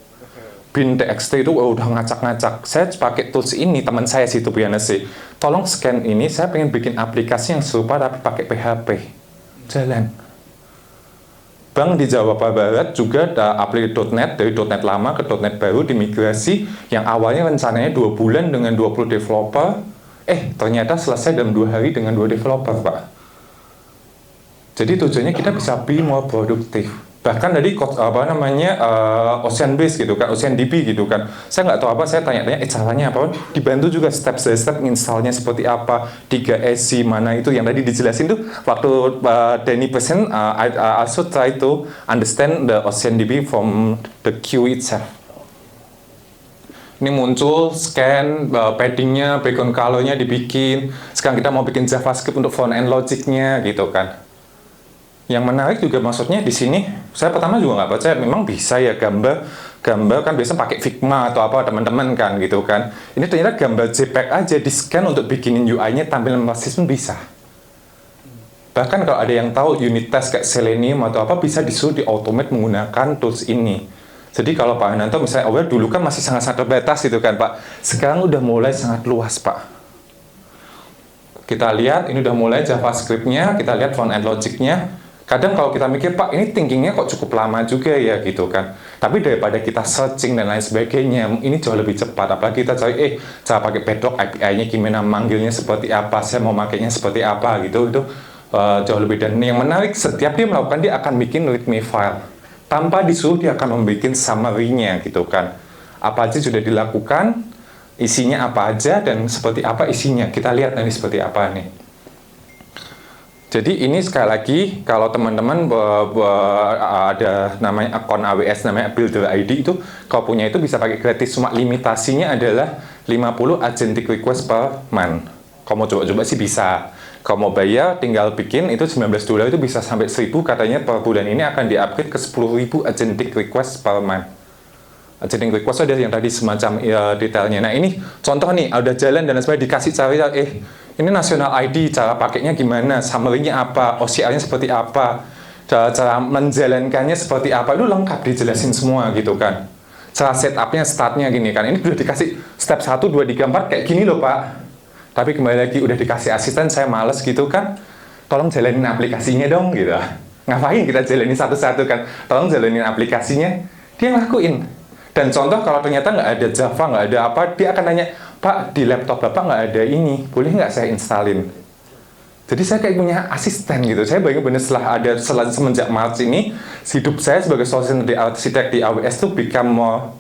bin.txt itu udah ngacak-ngacak. Saya pakai tools ini, teman saya sih itu sih. Tolong scan ini, saya pengen bikin aplikasi yang serupa tapi pakai PHP. Jalan. Bank di Jawa Barat juga ada aplikasi.net, dari .net lama ke .net baru dimigrasi, yang awalnya rencananya 2 bulan dengan 20 developer, ternyata selesai dalam 2 hari dengan 2 developer, Pak. Jadi tujuannya kita bisa be more produktif. Bahkan tadi Ocean Base gitu kan, Ocean DB gitu kan. Saya nggak tahu apa, saya tanya-tanya, caranya apa? Dibantu juga step by step installnya seperti apa, 3SC mana itu yang tadi dijelasin tuh waktu Danny present. I also try to understand the Ocean DB from the queue itself. Ini muncul, scan, paddingnya, background color-nya dibikin. Sekarang kita mau bikin JavaScript untuk front end logic-nya gitu kan. Yang menarik juga maksudnya di sini, saya pertama juga nggak percaya, memang bisa ya gambar kan biasa pakai Figma atau apa teman-teman kan gitu kan. Ini ternyata gambar JPEG aja di scan untuk bikinin UI-nya tampilan basis pun bisa. Bahkan kalau ada yang tahu unit test kayak Selenium atau apa bisa disuruh di automate menggunakan tools ini. Jadi kalau Pak Ananto misalnya awal dulu kan masih sangat-sangat terbatas gitu kan Pak. Sekarang udah mulai sangat luas Pak. Kita lihat ini udah mulai JavaScript-nya, kita lihat front end logic-nya. Kadang kalau kita mikir, Pak, ini thinkingnya kok cukup lama juga ya, gitu kan. Tapi daripada kita searching dan lain sebagainya, ini jauh lebih cepat. Apalagi kita cari, cara pakai Bedrock API-nya gimana, manggilnya seperti apa, saya mau makainya seperti apa, gitu. Itu jauh lebih. Dan yang menarik, setiap dia melakukan, dia akan bikin readme file. Tanpa disuruh, dia akan membuat summary-nya, gitu kan. Apa aja sudah dilakukan, isinya apa aja, dan seperti apa isinya. Kita lihat nanti seperti apa nih. Jadi ini sekali lagi kalau teman-teman ada namanya akun AWS namanya Builder ID itu kalau punya itu bisa pakai gratis, cuma limitasinya adalah 50 agentic request per month. Kalau mau coba-coba sih bisa. Kalau mau bayar tinggal bikin itu $19 itu bisa sampai 1.000 katanya per bulan ini akan di-upgrade ke 10.000 agentic request per month. Agentic request ada yang tadi semacam detailnya. Nah ini contoh nih, udah jalan dan sebagainya dikasih cara ini national ID, cara pakainya gimana, summary-nya apa, OCR-nya seperti apa, cara menjalankannya seperti apa, itu lengkap dijelasin semua gitu kan. Cara setup-nya, start-nya gini kan. Ini udah dikasih step 1, 2, 3, 4 kayak gini loh Pak. Tapi kembali lagi udah dikasih asisten, saya males gitu kan. Tolong jalanin aplikasinya dong gitu. Ngapain kita jalanin satu-satu kan. Tolong jalanin aplikasinya, dia ngelakuin. Dan contoh kalau ternyata nggak ada Java, nggak ada apa, dia akan tanya, Pak, di laptop Bapak nggak ada ini, boleh nggak saya installin? Jadi saya kayak punya asisten gitu. Saya benar-benar semenjak Maret ini, hidup saya sebagai solution architect di AWS tuh become more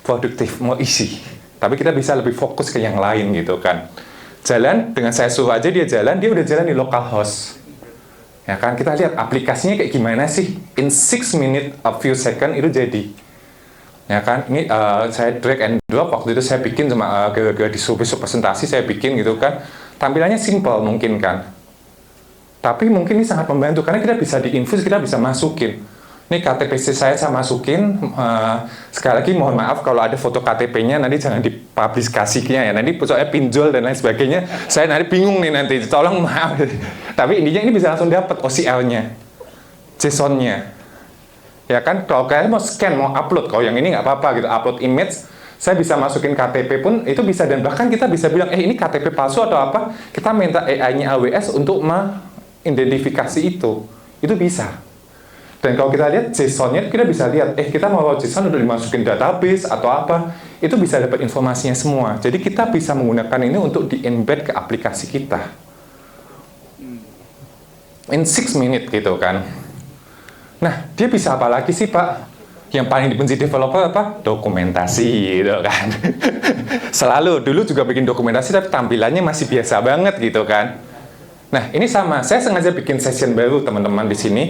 produktif, more easy. Tapi kita bisa lebih fokus ke yang lain gitu kan. Jalan, dengan saya suruh aja dia jalan, dia udah jalan di localhost. Ya kan, kita lihat aplikasinya kayak gimana sih. In 6 minutes, a few second itu jadi. Ya kan, ini saya drag and drop, waktu itu saya bikin cuma gara-gara disuruh presentasi saya bikin gitu kan. Tampilannya simple mungkin kan. Tapi mungkin ini sangat membantu karena kita bisa diinfus, kita bisa masukin. Ini KTP saya masukin, sekali lagi mohon maaf kalau ada foto KTP-nya nanti jangan dipublikasinya ya. Nanti soalnya pinjol dan lain sebagainya, saya nanti bingung nih nanti, tolong maaf. Tapi intinya ini bisa langsung dapat OCR-nya, JSON-nya. Ya kan, kalau kalian mau scan, mau upload, kalau yang ini nggak apa-apa gitu, upload image, saya bisa masukin KTP pun, itu bisa, dan bahkan kita bisa bilang, ini KTP palsu atau apa, kita minta AI-nya AWS untuk mengidentifikasi itu bisa. Dan kalau kita lihat JSON-nya, kita bisa lihat, kita mau JSON udah dimasukin database atau apa, itu bisa dapat informasinya semua. Jadi kita bisa menggunakan ini untuk di-embed ke aplikasi kita. In 6 minutes gitu kan. Nah, dia bisa apa lagi sih Pak? Yang paling dibenci developer apa? Dokumentasi gitu kan. Selalu, dulu juga bikin dokumentasi tapi tampilannya masih biasa banget gitu kan. Nah, ini sama, saya sengaja bikin session baru teman-teman di sini.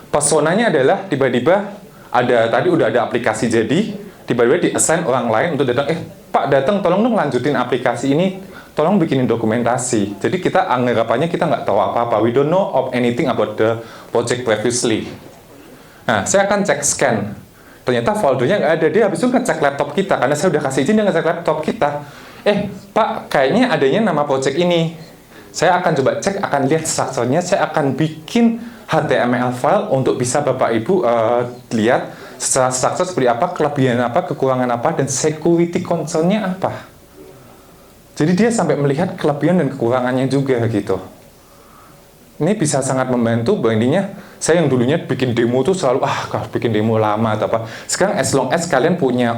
Personanya adalah tiba-tiba tadi udah ada aplikasi jadi, tiba-tiba di-assign orang lain untuk datang, Pak datang tolong dong lanjutin aplikasi ini, tolong bikinin dokumentasi. Jadi kita anggapannya kita nggak tahu apa-apa, we don't know of anything about the project previously. Nah, saya akan cek scan. Ternyata foldernya nggak ada. Dia habis itu ngecek laptop kita. Karena saya udah kasih izin, dia ngecek laptop kita. Pak, kayaknya adanya nama project ini. Saya akan coba cek, akan lihat strukturnya. Saya akan bikin HTML file untuk bisa Bapak Ibu lihat secara struktur seperti apa, kelebihan apa, kekurangan apa, dan security concern-nya apa. Jadi dia sampai melihat kelebihan dan kekurangannya juga gitu. Ini bisa sangat membantu, intinya Saya yang dulunya bikin demo tuh selalu bikin demo lama atau apa. Sekarang as long as kalian punya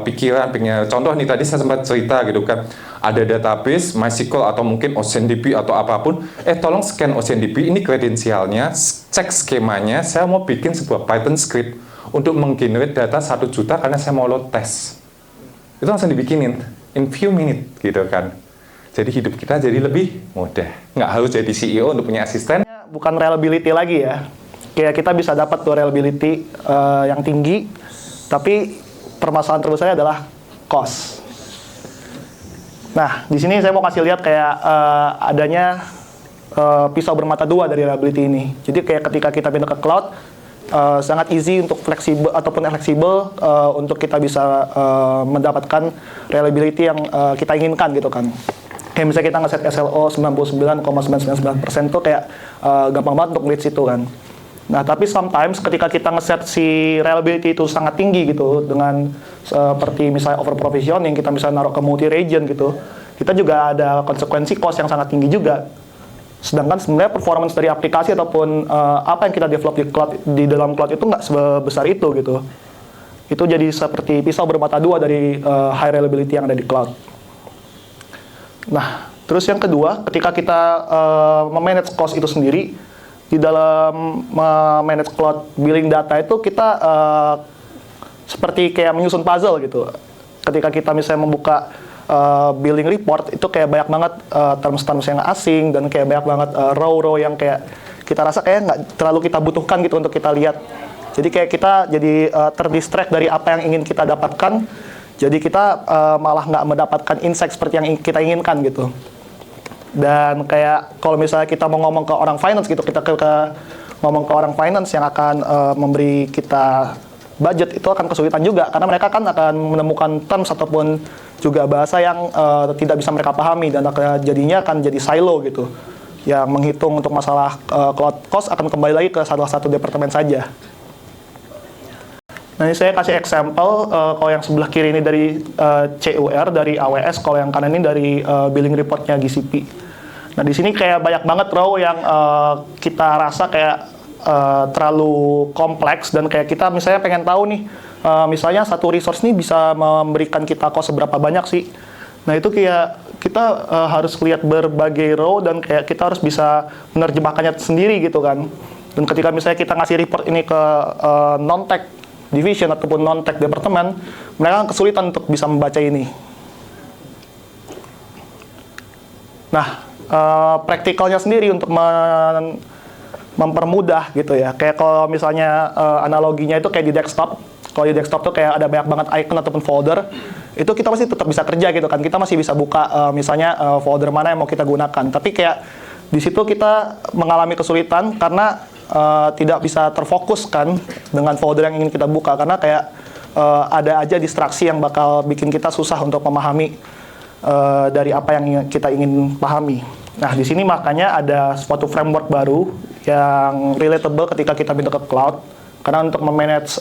pikiran, punya contoh nih tadi saya sempat cerita gitu kan. Ada database MySQL atau mungkin OceanDB atau apapun. Tolong scan OceanDB, ini kredensialnya, cek skemanya. Saya mau bikin sebuah Python script untuk menggenerate data 1 juta karena saya mau load test. Itu langsung dibikinin in few minutes gitu kan. Jadi hidup kita jadi lebih mudah. Nggak harus jadi CEO untuk punya asisten. Bukan reliability lagi ya. Kayak kita bisa dapat tuh reliability yang tinggi, tapi permasalahan terbesarnya adalah cost. Nah, di sini saya mau kasih lihat kayak adanya pisau bermata dua dari reliability ini. Jadi kayak ketika kita pindah ke cloud, sangat easy untuk fleksibel ataupun fleksibel untuk kita bisa mendapatkan reliability yang kita inginkan gitu kan. Kayak misalnya kita nge-set SLO 99,999% tuh kayak gampang banget untuk reach itu kan. Nah, tapi sometimes ketika kita nge-set si reliability itu sangat tinggi gitu, dengan seperti misalnya over provisioning, kita bisa naruh ke multi region gitu, kita juga ada konsekuensi cost yang sangat tinggi juga. Sedangkan sebenarnya performance dari aplikasi ataupun apa yang kita develop di dalam cloud itu nggak sebesar itu gitu. Itu jadi seperti pisau bermata dua dari high reliability yang ada di cloud. Nah, terus yang kedua, ketika kita memanage cost itu sendiri, di dalam manage cloud billing data itu kita seperti kayak menyusun puzzle gitu. Ketika kita misalnya membuka billing report, itu kayak banyak banget terms-terms yang asing dan kayak banyak banget row-row yang kayak kita rasa kayak nggak terlalu kita butuhkan gitu untuk kita lihat. Jadi kayak kita jadi terdistract dari apa yang ingin kita dapatkan. Jadi kita malah nggak mendapatkan insight seperti yang kita inginkan gitu. Dan kayak kalau misalnya kita mau ngomong ke orang finance gitu, kita ngomong ke orang finance yang akan memberi kita budget, itu akan kesulitan juga karena mereka kan akan menemukan terms ataupun juga bahasa yang tidak bisa mereka pahami dan jadinya akan jadi silo gitu. Yang menghitung untuk masalah cloud cost akan kembali lagi ke salah satu departemen saja. Nah, ini saya kasih example, kalau yang sebelah kiri ini dari CUR, dari AWS, kalau yang kanan ini dari billing reportnya GCP. Nah, di sini kayak banyak banget row yang kita rasa kayak terlalu kompleks, dan kayak kita misalnya pengen tahu nih, misalnya satu resource nih bisa memberikan kita cost seberapa banyak sih. Nah, itu kayak kita harus lihat berbagai row dan kayak kita harus bisa menerjemahkannya sendiri gitu kan. Dan ketika misalnya kita ngasih report ini ke non-tech division ataupun non-tech departemen, mereka kesulitan untuk bisa membaca ini. Nah, praktikalnya sendiri untuk mempermudah gitu ya. Kayak kalau misalnya analoginya itu kayak di desktop. Kalau di desktop tuh kayak ada banyak banget icon ataupun folder. Itu kita masih tetap bisa kerja gitu kan. Kita masih bisa buka misalnya folder mana yang mau kita gunakan. Tapi kayak di situ kita mengalami kesulitan karena tidak bisa terfokus kan dengan folder yang ingin kita buka, karena kayak ada aja distraksi yang bakal bikin kita susah untuk memahami dari apa yang kita ingin pahami. Nah, di sini makanya ada suatu framework baru yang relatable ketika kita pindah ke cloud, karena untuk memanage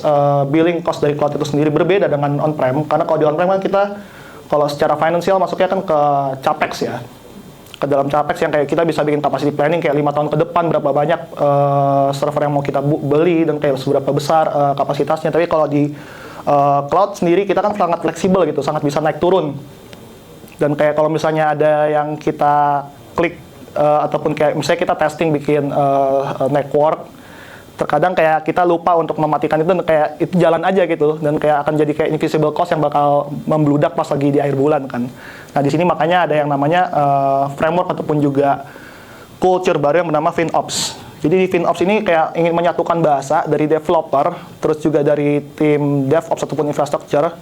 billing cost dari cloud itu sendiri berbeda dengan on-prem, karena kalau di on-prem kan kita kalau secara financial masuknya kan ke capex ya, ke dalam capex yang kayak kita bisa bikin capacity planning kayak 5 tahun ke depan berapa banyak server yang mau kita beli dan kayak seberapa besar kapasitasnya. Tapi kalau di cloud sendiri kita kan sangat fleksibel gitu, sangat bisa naik turun. Dan kayak kalau misalnya ada yang kita klik ataupun kayak misalnya kita testing bikin network, terkadang kayak kita lupa untuk mematikan itu, kayak itu jalan aja gitu, dan kayak akan jadi kayak invisible cost yang bakal membludak pas lagi di akhir bulan kan. Nah, di sini makanya ada yang namanya framework ataupun juga culture baru yang bernama FinOps. Jadi di FinOps ini kayak ingin menyatukan bahasa dari developer, terus juga dari tim DevOps ataupun infrastructure,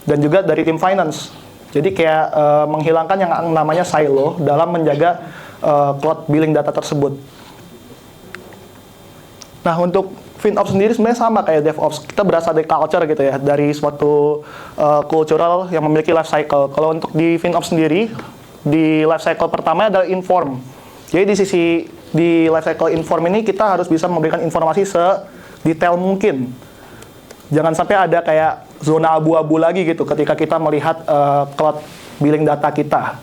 dan juga dari tim finance. Jadi kayak menghilangkan yang namanya silo dalam menjaga cloud billing data tersebut. Nah, untuk FinOps sendiri sebenarnya sama kayak DevOps. Kita berasal dari culture gitu ya, dari suatu cultural yang memiliki life cycle. Kalau untuk di FinOps sendiri, di life cycle pertama adalah inform. Jadi di life cycle inform ini kita harus bisa memberikan informasi sedetail mungkin. Jangan sampai ada kayak zona abu-abu lagi gitu ketika kita melihat cloud billing data kita.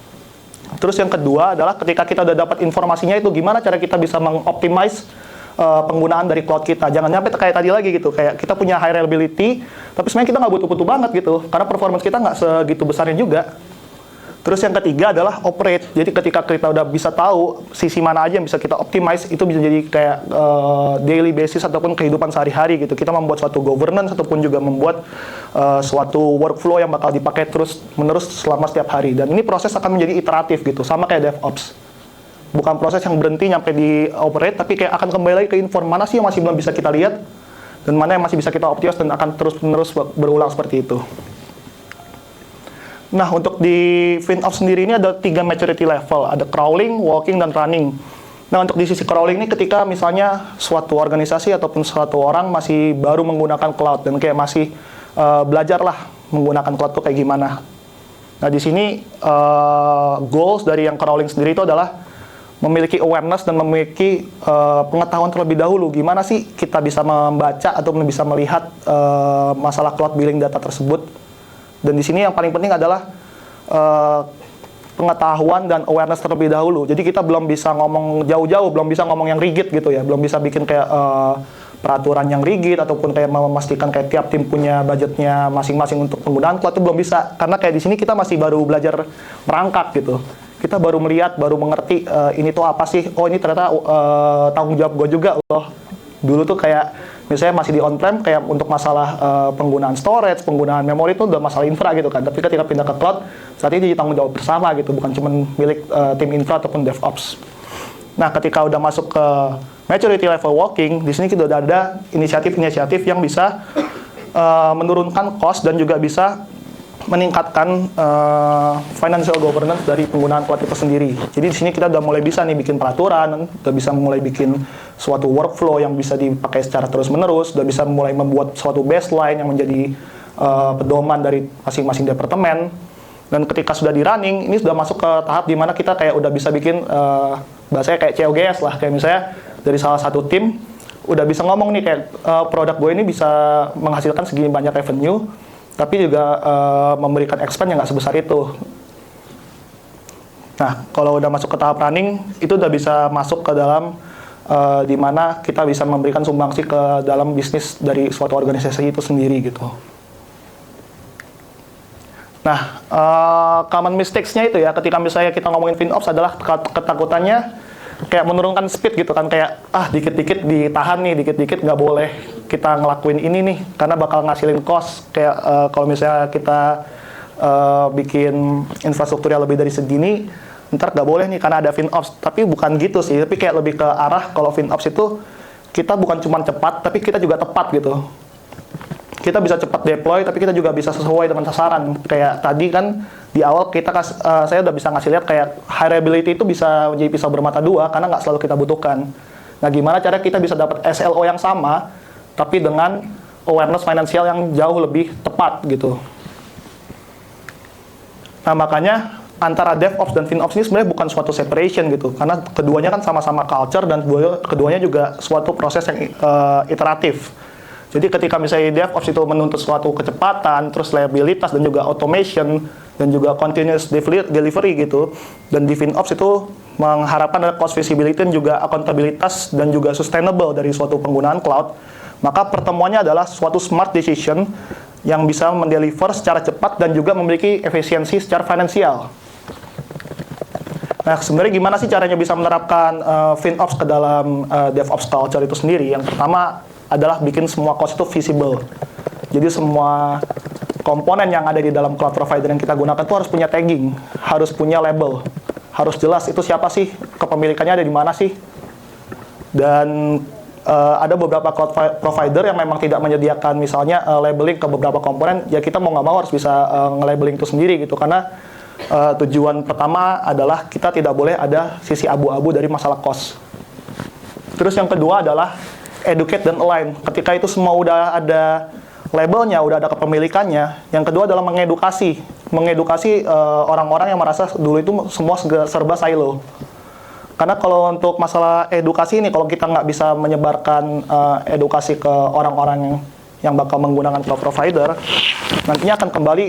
Terus yang kedua adalah ketika kita udah dapat informasinya, itu gimana cara kita bisa mengoptimize penggunaan dari cloud kita. Jangan sampai kayak tadi lagi gitu, kayak kita punya high reliability, tapi sebenarnya kita nggak butuh-butuh banget gitu, karena performance kita nggak segitu besarnya juga. Terus yang ketiga adalah operate. Jadi ketika kita udah bisa tahu sisi mana aja yang bisa kita optimize, itu bisa jadi kayak daily basis ataupun kehidupan sehari-hari gitu. Kita membuat suatu governance ataupun juga membuat suatu workflow yang bakal dipakai terus menerus selama setiap hari. Dan ini proses akan menjadi iteratif gitu, sama kayak DevOps. Bukan proses yang berhenti nyampe di operate, tapi kayak akan kembali lagi ke inform mana sih yang masih belum bisa kita lihat dan mana yang masih bisa kita optimize dan akan terus-menerus berulang seperti itu. Nah, untuk di FinOps sendiri ini ada 3 maturity level, ada crawling, walking, dan running. Nah, untuk di sisi crawling ini ketika misalnya suatu organisasi ataupun suatu orang masih baru menggunakan cloud dan kayak masih belajar lah menggunakan cloud itu kayak gimana. Nah, di sini goals dari yang crawling sendiri itu adalah memiliki awareness dan memiliki pengetahuan terlebih dahulu gimana sih kita bisa membaca atau bisa melihat masalah cloud billing data tersebut. Dan di sini yang paling penting adalah pengetahuan dan awareness terlebih dahulu. Jadi kita belum bisa ngomong jauh-jauh, belum bisa ngomong yang rigid gitu ya, belum bisa bikin kayak peraturan yang rigid ataupun kayak memastikan kayak tiap tim punya budgetnya masing-masing untuk penggunaan cloud itu belum bisa. Karena kayak di sini kita masih baru belajar merangkak gitu. Kita baru melihat, baru mengerti ini tuh apa sih? Oh ini ternyata tanggung jawab gue juga loh. Dulu tuh kayak misalnya masih di on-prem kayak untuk masalah penggunaan storage, penggunaan memori itu udah masalah infra gitu kan. Tapi ketika pindah ke cloud, saat ini jadi tanggung jawab bersama gitu, bukan cuma milik tim infra ataupun DevOps. Nah, ketika udah masuk ke maturity level walking, di sini kita udah ada inisiatif-inisiatif yang bisa menurunkan cost dan juga bisa meningkatkan financial governance dari penggunaan cloud itu sendiri. Jadi di sini kita udah mulai bisa nih bikin peraturan, udah bisa mulai bikin suatu workflow yang bisa dipakai secara terus-menerus, udah bisa mulai membuat suatu baseline yang menjadi pedoman dari masing-masing departemen. Dan ketika sudah di running, ini sudah masuk ke tahap di mana kita kayak udah bisa bikin bahasanya kayak COGS lah, kayak misalnya dari salah satu tim udah bisa ngomong nih kayak produk gue ini bisa menghasilkan segini banyak revenue, tapi juga memberikan expense yang nggak sebesar itu. Nah, kalau udah masuk ke tahap running, itu udah bisa masuk ke dalam di mana kita bisa memberikan sumbangsi ke dalam bisnis dari suatu organisasi itu sendiri gitu. Nah, common mistakes-nya itu ya, ketika misalnya kita ngomongin FinOps adalah ketakutannya kayak menurunkan speed gitu kan, kayak dikit-dikit ditahan nih, dikit-dikit nggak boleh kita ngelakuin ini nih karena bakal ngasilin cost. Kayak kalau misalnya kita bikin infrastruktur yang lebih dari segini, ntar nggak boleh nih karena ada FinOps. Tapi bukan gitu sih, tapi kayak lebih ke arah kalau FinOps itu kita bukan cuma cepat, tapi kita juga tepat gitu. Kita bisa cepat deploy, tapi kita juga bisa sesuai dengan sasaran. Kayak tadi kan di awal saya udah bisa ngasih lihat kayak high reliability itu bisa menjadi pisau bermata dua karena nggak selalu kita butuhkan. Nah, gimana cara kita bisa dapat SLO yang sama, tapi dengan awareness finansial yang jauh lebih tepat gitu. Nah, makanya antara DevOps dan FinOps ini sebenarnya bukan suatu separation gitu, karena keduanya kan sama-sama culture dan keduanya juga suatu proses yang iteratif. Jadi ketika misalnya DevOps itu menuntut suatu kecepatan, terus reliabilitas dan juga automation dan juga continuous delivery gitu, dan di FinOps itu mengharapkan ada cost visibility dan juga akuntabilitas dan juga sustainable dari suatu penggunaan cloud, maka pertemuannya adalah suatu smart decision yang bisa mendeliver secara cepat dan juga memiliki efisiensi secara finansial. Nah, sebenarnya gimana sih caranya bisa menerapkan FinOps ke dalam DevOps culture itu sendiri? Yang pertama adalah bikin semua cost itu visible. Jadi semua komponen yang ada di dalam cloud provider yang kita gunakan itu harus punya tagging, harus punya label, harus jelas itu siapa sih, kepemilikannya ada di mana sih. Dan ada beberapa cloud provider yang memang tidak menyediakan misalnya labeling ke beberapa komponen, ya kita mau nggak mau harus bisa nge-labeling itu sendiri gitu, karena tujuan pertama adalah kita tidak boleh ada sisi abu-abu dari masalah cost. Terus yang kedua adalah educate dan align. Ketika itu semua udah ada labelnya, udah ada kepemilikannya, yang kedua adalah mengedukasi orang-orang yang merasa dulu itu semua serba silo. Karena kalau untuk masalah edukasi ini, kalau kita nggak bisa menyebarkan edukasi ke orang-orang yang bakal menggunakan cloud provider, nantinya akan kembali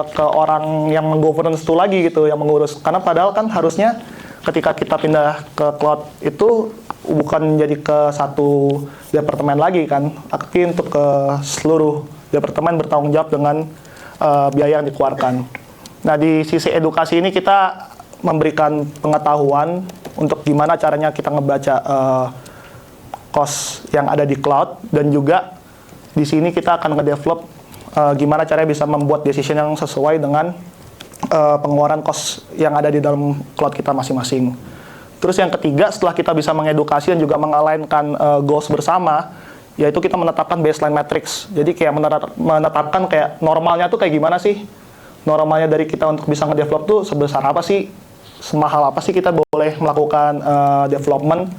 ke orang yang meng-governance itu lagi gitu, yang mengurus. Karena padahal kan harusnya ketika kita pindah ke cloud itu bukan jadi ke satu departemen lagi kan, tapi untuk ke seluruh departemen bertanggung jawab dengan biaya yang dikeluarkan. Nah, di sisi edukasi ini kita memberikan pengetahuan untuk gimana caranya kita ngebaca cost yang ada di cloud, dan juga di sini kita akan ngedevelop gimana caranya bisa membuat decision yang sesuai dengan pengeluaran cost yang ada di dalam cloud kita masing-masing. Terus yang ketiga, setelah kita bisa mengedukasi dan juga mengalainkan goals bersama, yaitu kita menetapkan baseline metrics. Jadi kayak menetapkan kayak normalnya tuh kayak gimana sih? Normalnya dari kita untuk bisa ngedevelop tuh sebesar apa sih? Semahal apa sih kita boleh melakukan development?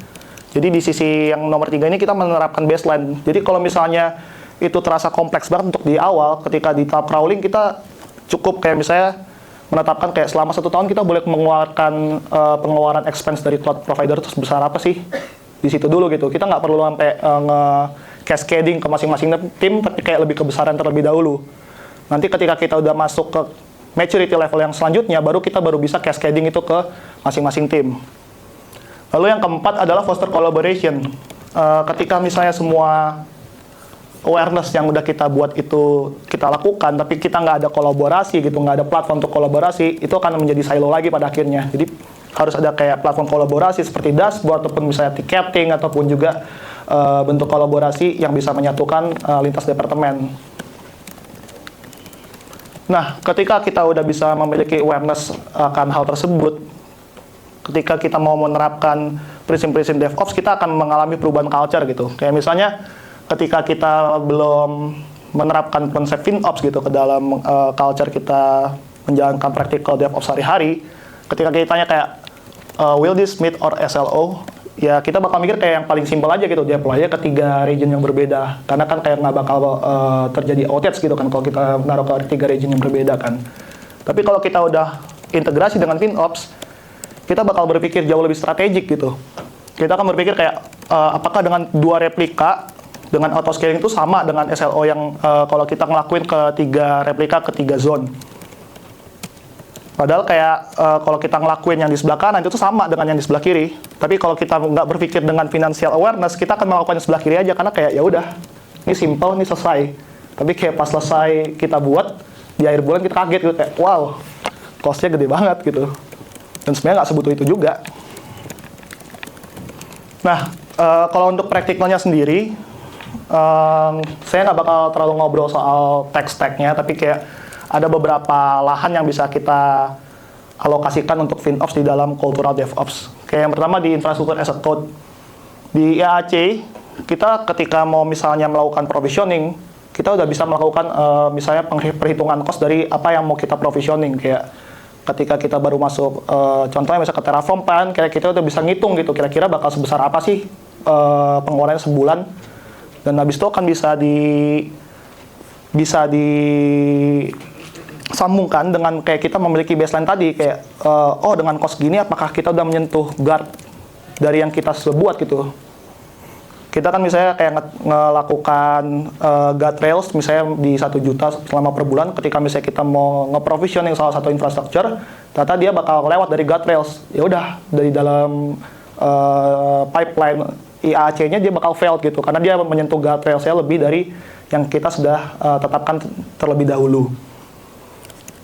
Jadi di sisi yang nomor 3 ini kita menerapkan baseline. Jadi kalau misalnya itu terasa kompleks banget untuk di awal, ketika di tahap crawling kita cukup kayak misalnya menetapkan kayak selama 1 tahun kita boleh mengeluarkan pengeluaran expense dari cloud provider itu sebesar apa sih? Di situ dulu gitu. Kita nggak perlu sampai nge-cascading ke masing-masing tim, tapi kayak lebih kebesaran terlebih dahulu. Nanti ketika kita udah masuk ke maturity level yang selanjutnya, baru kita bisa cascading itu ke masing-masing tim. Lalu yang keempat adalah foster collaboration. Ketika misalnya semua awareness yang udah kita buat itu kita lakukan, tapi kita nggak ada kolaborasi gitu, nggak ada platform untuk kolaborasi, itu akan menjadi silo lagi pada akhirnya. Jadi harus ada kayak platform kolaborasi seperti dashboard, ataupun misalnya ticketing, ataupun juga bentuk kolaborasi yang bisa menyatukan lintas departemen. Nah, ketika kita udah bisa memiliki awareness akan hal tersebut, ketika kita mau menerapkan prinsip-prinsip DevOps, kita akan mengalami perubahan culture gitu. Kayak misalnya ketika kita belum menerapkan konsep FinOps gitu ke dalam culture kita menjalankan practical DevOps sehari-hari, ketika kita tanya kayak will this meet or SLO, ya kita bakal mikir kayak yang paling simpel aja gitu, deploy aja ke 3 region yang berbeda, karena kan kayak nggak bakal terjadi outage gitu kan kalau kita naruh ke 3 region yang berbeda kan. Tapi kalau kita udah integrasi dengan FinOps, kita bakal berpikir jauh lebih strategik gitu. Kita akan berpikir kayak apakah dengan 2 replika dengan auto scaling itu sama dengan SLO yang kalau kita ngelakuin ke 3 replika ke 3 zone. Padahal kayak kalau kita ngelakuin yang di sebelah kanan itu tuh sama dengan yang di sebelah kiri. Tapi kalau kita nggak berpikir dengan financial awareness, kita akan melakukan yang sebelah kiri aja karena kayak ya udah, ini simple, ini selesai. Tapi kayak pas selesai kita buat di akhir bulan kita kaget gitu kayak wow, cost-nya gede banget gitu. Dan sebenarnya nggak sebutuh itu juga. Nah, kalau untuk praktikalnya sendiri, saya nggak bakal terlalu ngobrol soal tech stack-nya, tapi kayak ada beberapa lahan yang bisa kita alokasikan untuk FinOps di dalam cultural DevOps. Kayak yang pertama di infrastruktur as a code. Di IAC, kita ketika mau misalnya melakukan provisioning, kita udah bisa melakukan misalnya perhitungan cost dari apa yang mau kita provisioning. Kayak ketika kita baru masuk, contohnya misalnya ke Terraform Pan, kayak kita udah bisa ngitung gitu, kira-kira bakal sebesar apa sih pengeluarannya sebulan. Dan habis itu kan bisa disambungkan dengan kayak kita memiliki baseline tadi kayak oh dengan cost gini apakah kita udah menyentuh guard dari yang kita sudah buat gitu. Kita kan misalnya kayak ngelakukan guardrails misalnya di 1 juta selama per bulan, ketika misalnya kita mau nge-provisioning salah satu infrastructure, ternyata dia bakal lewat dari guardrails. Ya udah dari dalam pipeline IAC-nya dia bakal failed gitu, karena dia menyentuh guardrails-nya lebih dari yang kita sudah tetapkan terlebih dahulu.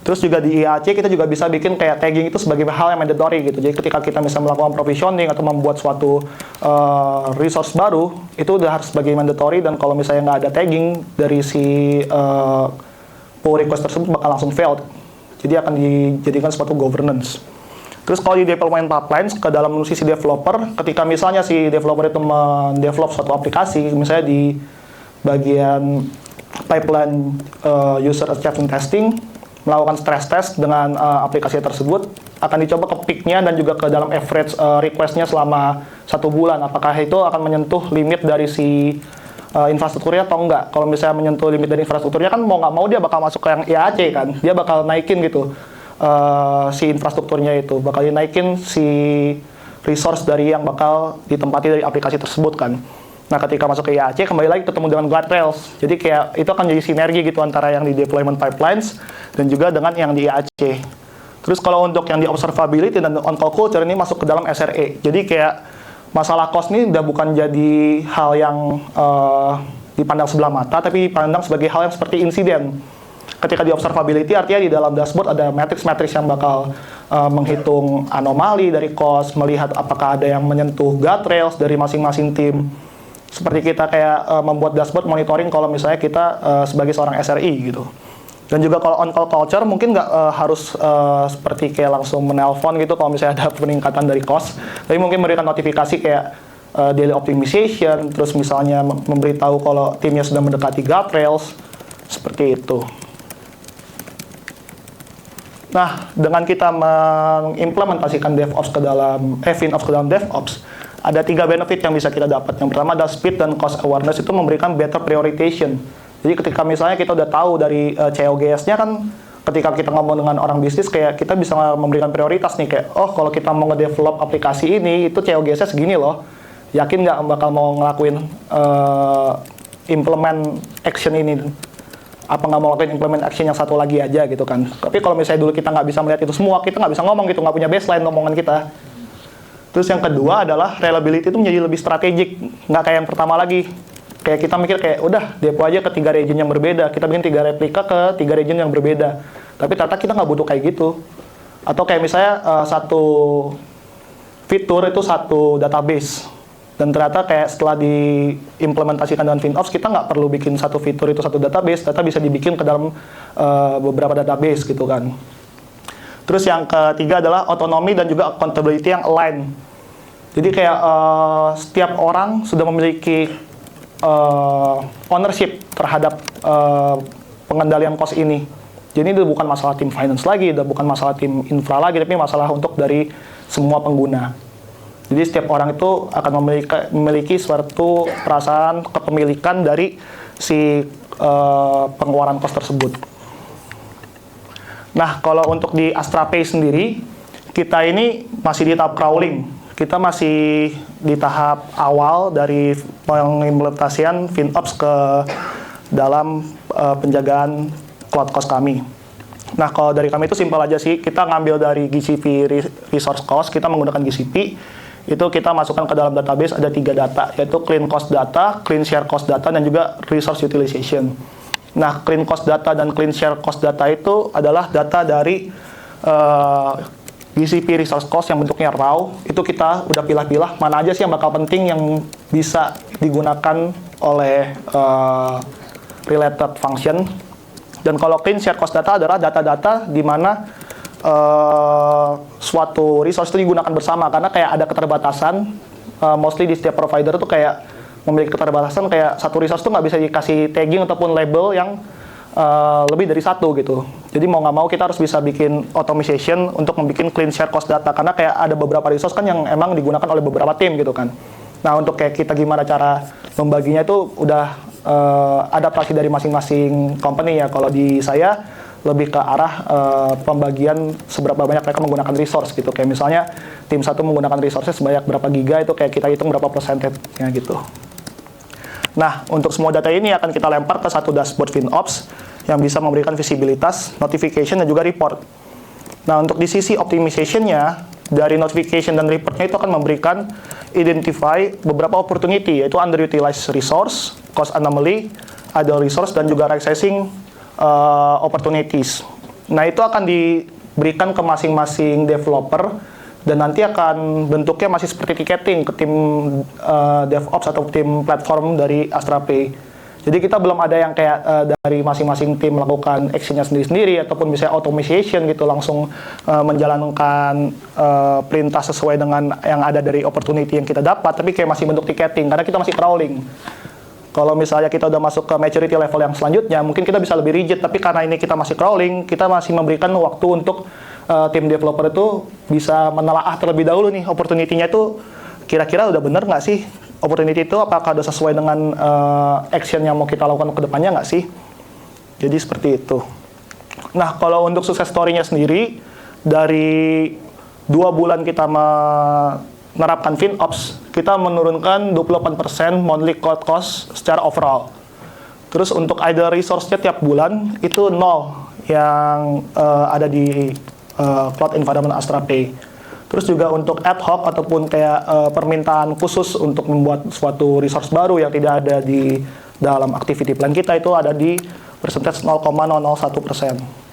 Terus juga di IAC kita juga bisa bikin kayak tagging itu sebagai hal yang mandatory gitu. Jadi ketika kita bisa melakukan provisioning atau membuat suatu resource baru, itu udah harus sebagai mandatory, dan kalau misalnya nggak ada tagging dari si pull request tersebut bakal langsung failed. Jadi akan dijadikan suatu governance. Terus kalau di development pipelines ke dalam sisi developer, ketika misalnya si developer itu mendevelop suatu aplikasi, misalnya di bagian pipeline user acceptance testing, melakukan stress test dengan aplikasi tersebut, akan dicoba ke peak-nya dan juga ke dalam average request-nya selama 1 bulan. Apakah itu akan menyentuh limit dari si infrastrukturnya atau enggak. Kalau misalnya menyentuh limit dari infrastrukturnya kan mau nggak mau dia bakal masuk ke yang IAC kan, dia bakal naikin gitu. Si infrastrukturnya itu bakal dinaikin si resource dari yang bakal ditempati dari aplikasi tersebut kan. Nah ketika masuk ke IAC kembali lagi ketemu dengan guardrails, jadi kayak itu akan jadi sinergi gitu antara yang di deployment pipelines dan juga dengan yang di IAC. Terus kalau untuk yang di observability dan on-call culture ini masuk ke dalam SRE, jadi kayak masalah cost ini udah bukan jadi hal yang dipandang sebelah mata, tapi dipandang sebagai hal yang seperti insiden. Ketika di observability, artinya di dalam dashboard ada matrix-matrix yang bakal menghitung anomali dari cost, melihat apakah ada yang menyentuh guardrails dari masing-masing tim. Seperti kita kayak membuat dashboard monitoring kalau misalnya kita sebagai seorang SRE gitu. Dan juga kalau on-call culture mungkin nggak harus seperti kayak langsung menelpon gitu kalau misalnya ada peningkatan dari cost, tapi mungkin memberikan notifikasi kayak daily optimization, terus misalnya memberitahu kalau timnya sudah mendekati guardrails, seperti itu. Nah, dengan kita mengimplementasikan DevOps ke dalam FinOps ke dalam DevOps, ada 3 benefit yang bisa kita dapat. Yang pertama adalah speed dan cost awareness, itu memberikan better prioritization. Jadi ketika misalnya kita udah tahu dari COGS-nya kan, ketika kita ngomong dengan orang bisnis kayak kita bisa memberikan prioritas nih, kayak oh kalau kita mau nge-develop aplikasi ini itu COGS-nya segini loh. Yakin nggak bakal mau ngelakuin implement action ini? Apa nggak mau ngelakuin implement action yang satu lagi aja gitu kan? Tapi kalau misalnya dulu kita nggak bisa melihat itu semua, kita nggak bisa ngomong gitu, nggak punya baseline omongan kita. Terus yang kedua adalah reliability itu menjadi lebih strategik, nggak kayak yang pertama lagi. Kayak kita mikir kayak udah depo aja ke 3 region yang berbeda, kita bikin 3 replika ke 3 region yang berbeda. Tapi ternyata kita nggak butuh kayak gitu. Atau kayak misalnya satu fitur itu satu database. Dan ternyata kayak setelah diimplementasikan dengan FinOps, kita nggak perlu bikin satu fitur itu satu database, data bisa dibikin ke dalam beberapa database gitu kan. Terus yang ketiga adalah autonomy dan juga accountability yang align. Jadi kayak setiap orang sudah memiliki ownership terhadap pengendalian cost ini. Jadi itu bukan masalah tim finance lagi, udah bukan masalah tim infra lagi, tapi masalah untuk dari semua pengguna. Jadi setiap orang itu akan memiliki suatu perasaan kepemilikan dari si pengeluaran cost tersebut. Nah, kalau untuk di AstraPay sendiri, kita ini masih di tahap crawling. Kita masih di tahap awal dari pengimplementasian FinOps ke dalam penjagaan cloud cost kami. Nah, kalau dari kami itu simpel aja sih, kita ngambil dari GCP resource cost, kita menggunakan GCP, itu kita masukkan ke dalam database ada 3 data, yaitu clean cost data, clean share cost data, dan juga resource utilization. Nah, clean cost data dan clean share cost data itu adalah data dari GCP resource cost yang bentuknya raw. Itu kita udah pilah-pilah mana aja sih yang bakal penting yang bisa digunakan oleh related function. Dan kalau clean share cost data adalah data-data di mana suatu resource itu digunakan bersama, karena kayak ada keterbatasan, mostly di setiap provider itu kayak memiliki keterbatasan, kayak satu resource itu nggak bisa dikasih tagging ataupun label yang lebih dari satu gitu. Jadi mau nggak mau kita harus bisa bikin automation untuk membuat clean share cost data, karena kayak ada beberapa resource kan yang emang digunakan oleh beberapa tim gitu kan. Nah, untuk kayak kita gimana cara membaginya itu udah adaptasi dari masing-masing company ya. Kalau di saya lebih ke arah pembagian seberapa banyak mereka menggunakan resource gitu. Kayak misalnya tim satu menggunakan resource sebanyak berapa giga, itu kayak kita hitung berapa persentasenya gitu. Nah, untuk semua data ini akan kita lempar ke satu dashboard FinOps yang bisa memberikan visibilitas, notification, dan juga report. Nah, untuk di sisi optimization-nya, dari notification dan report-nya itu akan memberikan identify beberapa opportunity, yaitu underutilized resource, cost anomaly, idle resource, dan juga right sizing opportunities. Nah, itu akan diberikan ke masing-masing developer dan nanti akan bentuknya masih seperti ticketing ke tim DevOps atau tim platform dari AstraPay. Jadi kita belum ada yang kayak dari masing-masing tim melakukan actionnya sendiri-sendiri ataupun misalnya automation gitu, langsung menjalankan perintah sesuai dengan yang ada dari opportunity yang kita dapat, tapi kayak masih bentuk ticketing karena kita masih crawling. Kalau misalnya kita udah masuk ke maturity level yang selanjutnya, mungkin kita bisa lebih rigid, tapi karena ini kita masih crawling, kita masih memberikan waktu untuk tim developer itu bisa menelaah terlebih dahulu nih opportunity-nya itu kira-kira udah bener nggak sih opportunity itu, apakah udah sesuai dengan action yang mau kita lakukan ke depannya nggak sih. Jadi seperti itu. Nah, kalau untuk success story-nya sendiri, dari 2 bulan kita menerapkan FinOps, kita menurunkan 28% monthly cloud cost secara overall. Terus untuk idle resource-nya tiap bulan itu 0 yang ada di cloud environment AstraPay. Terus juga untuk ad hoc ataupun kayak permintaan khusus untuk membuat suatu resource baru yang tidak ada di dalam activity plan kita itu ada di percentage 0,001%.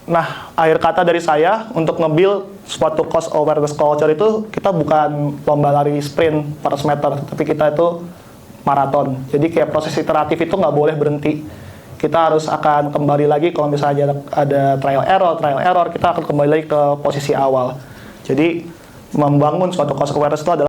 Nah, akhir kata dari saya untuk nge-build suatu cost awareness culture itu kita bukan lomba lari sprint 400 meter, tapi kita itu maraton. Jadi kayak proses iteratif itu nggak boleh berhenti. Kita harus akan kembali lagi kalau misalnya ada trial error, kita akan kembali lagi ke posisi awal. Jadi membangun suatu cost awareness itu adalah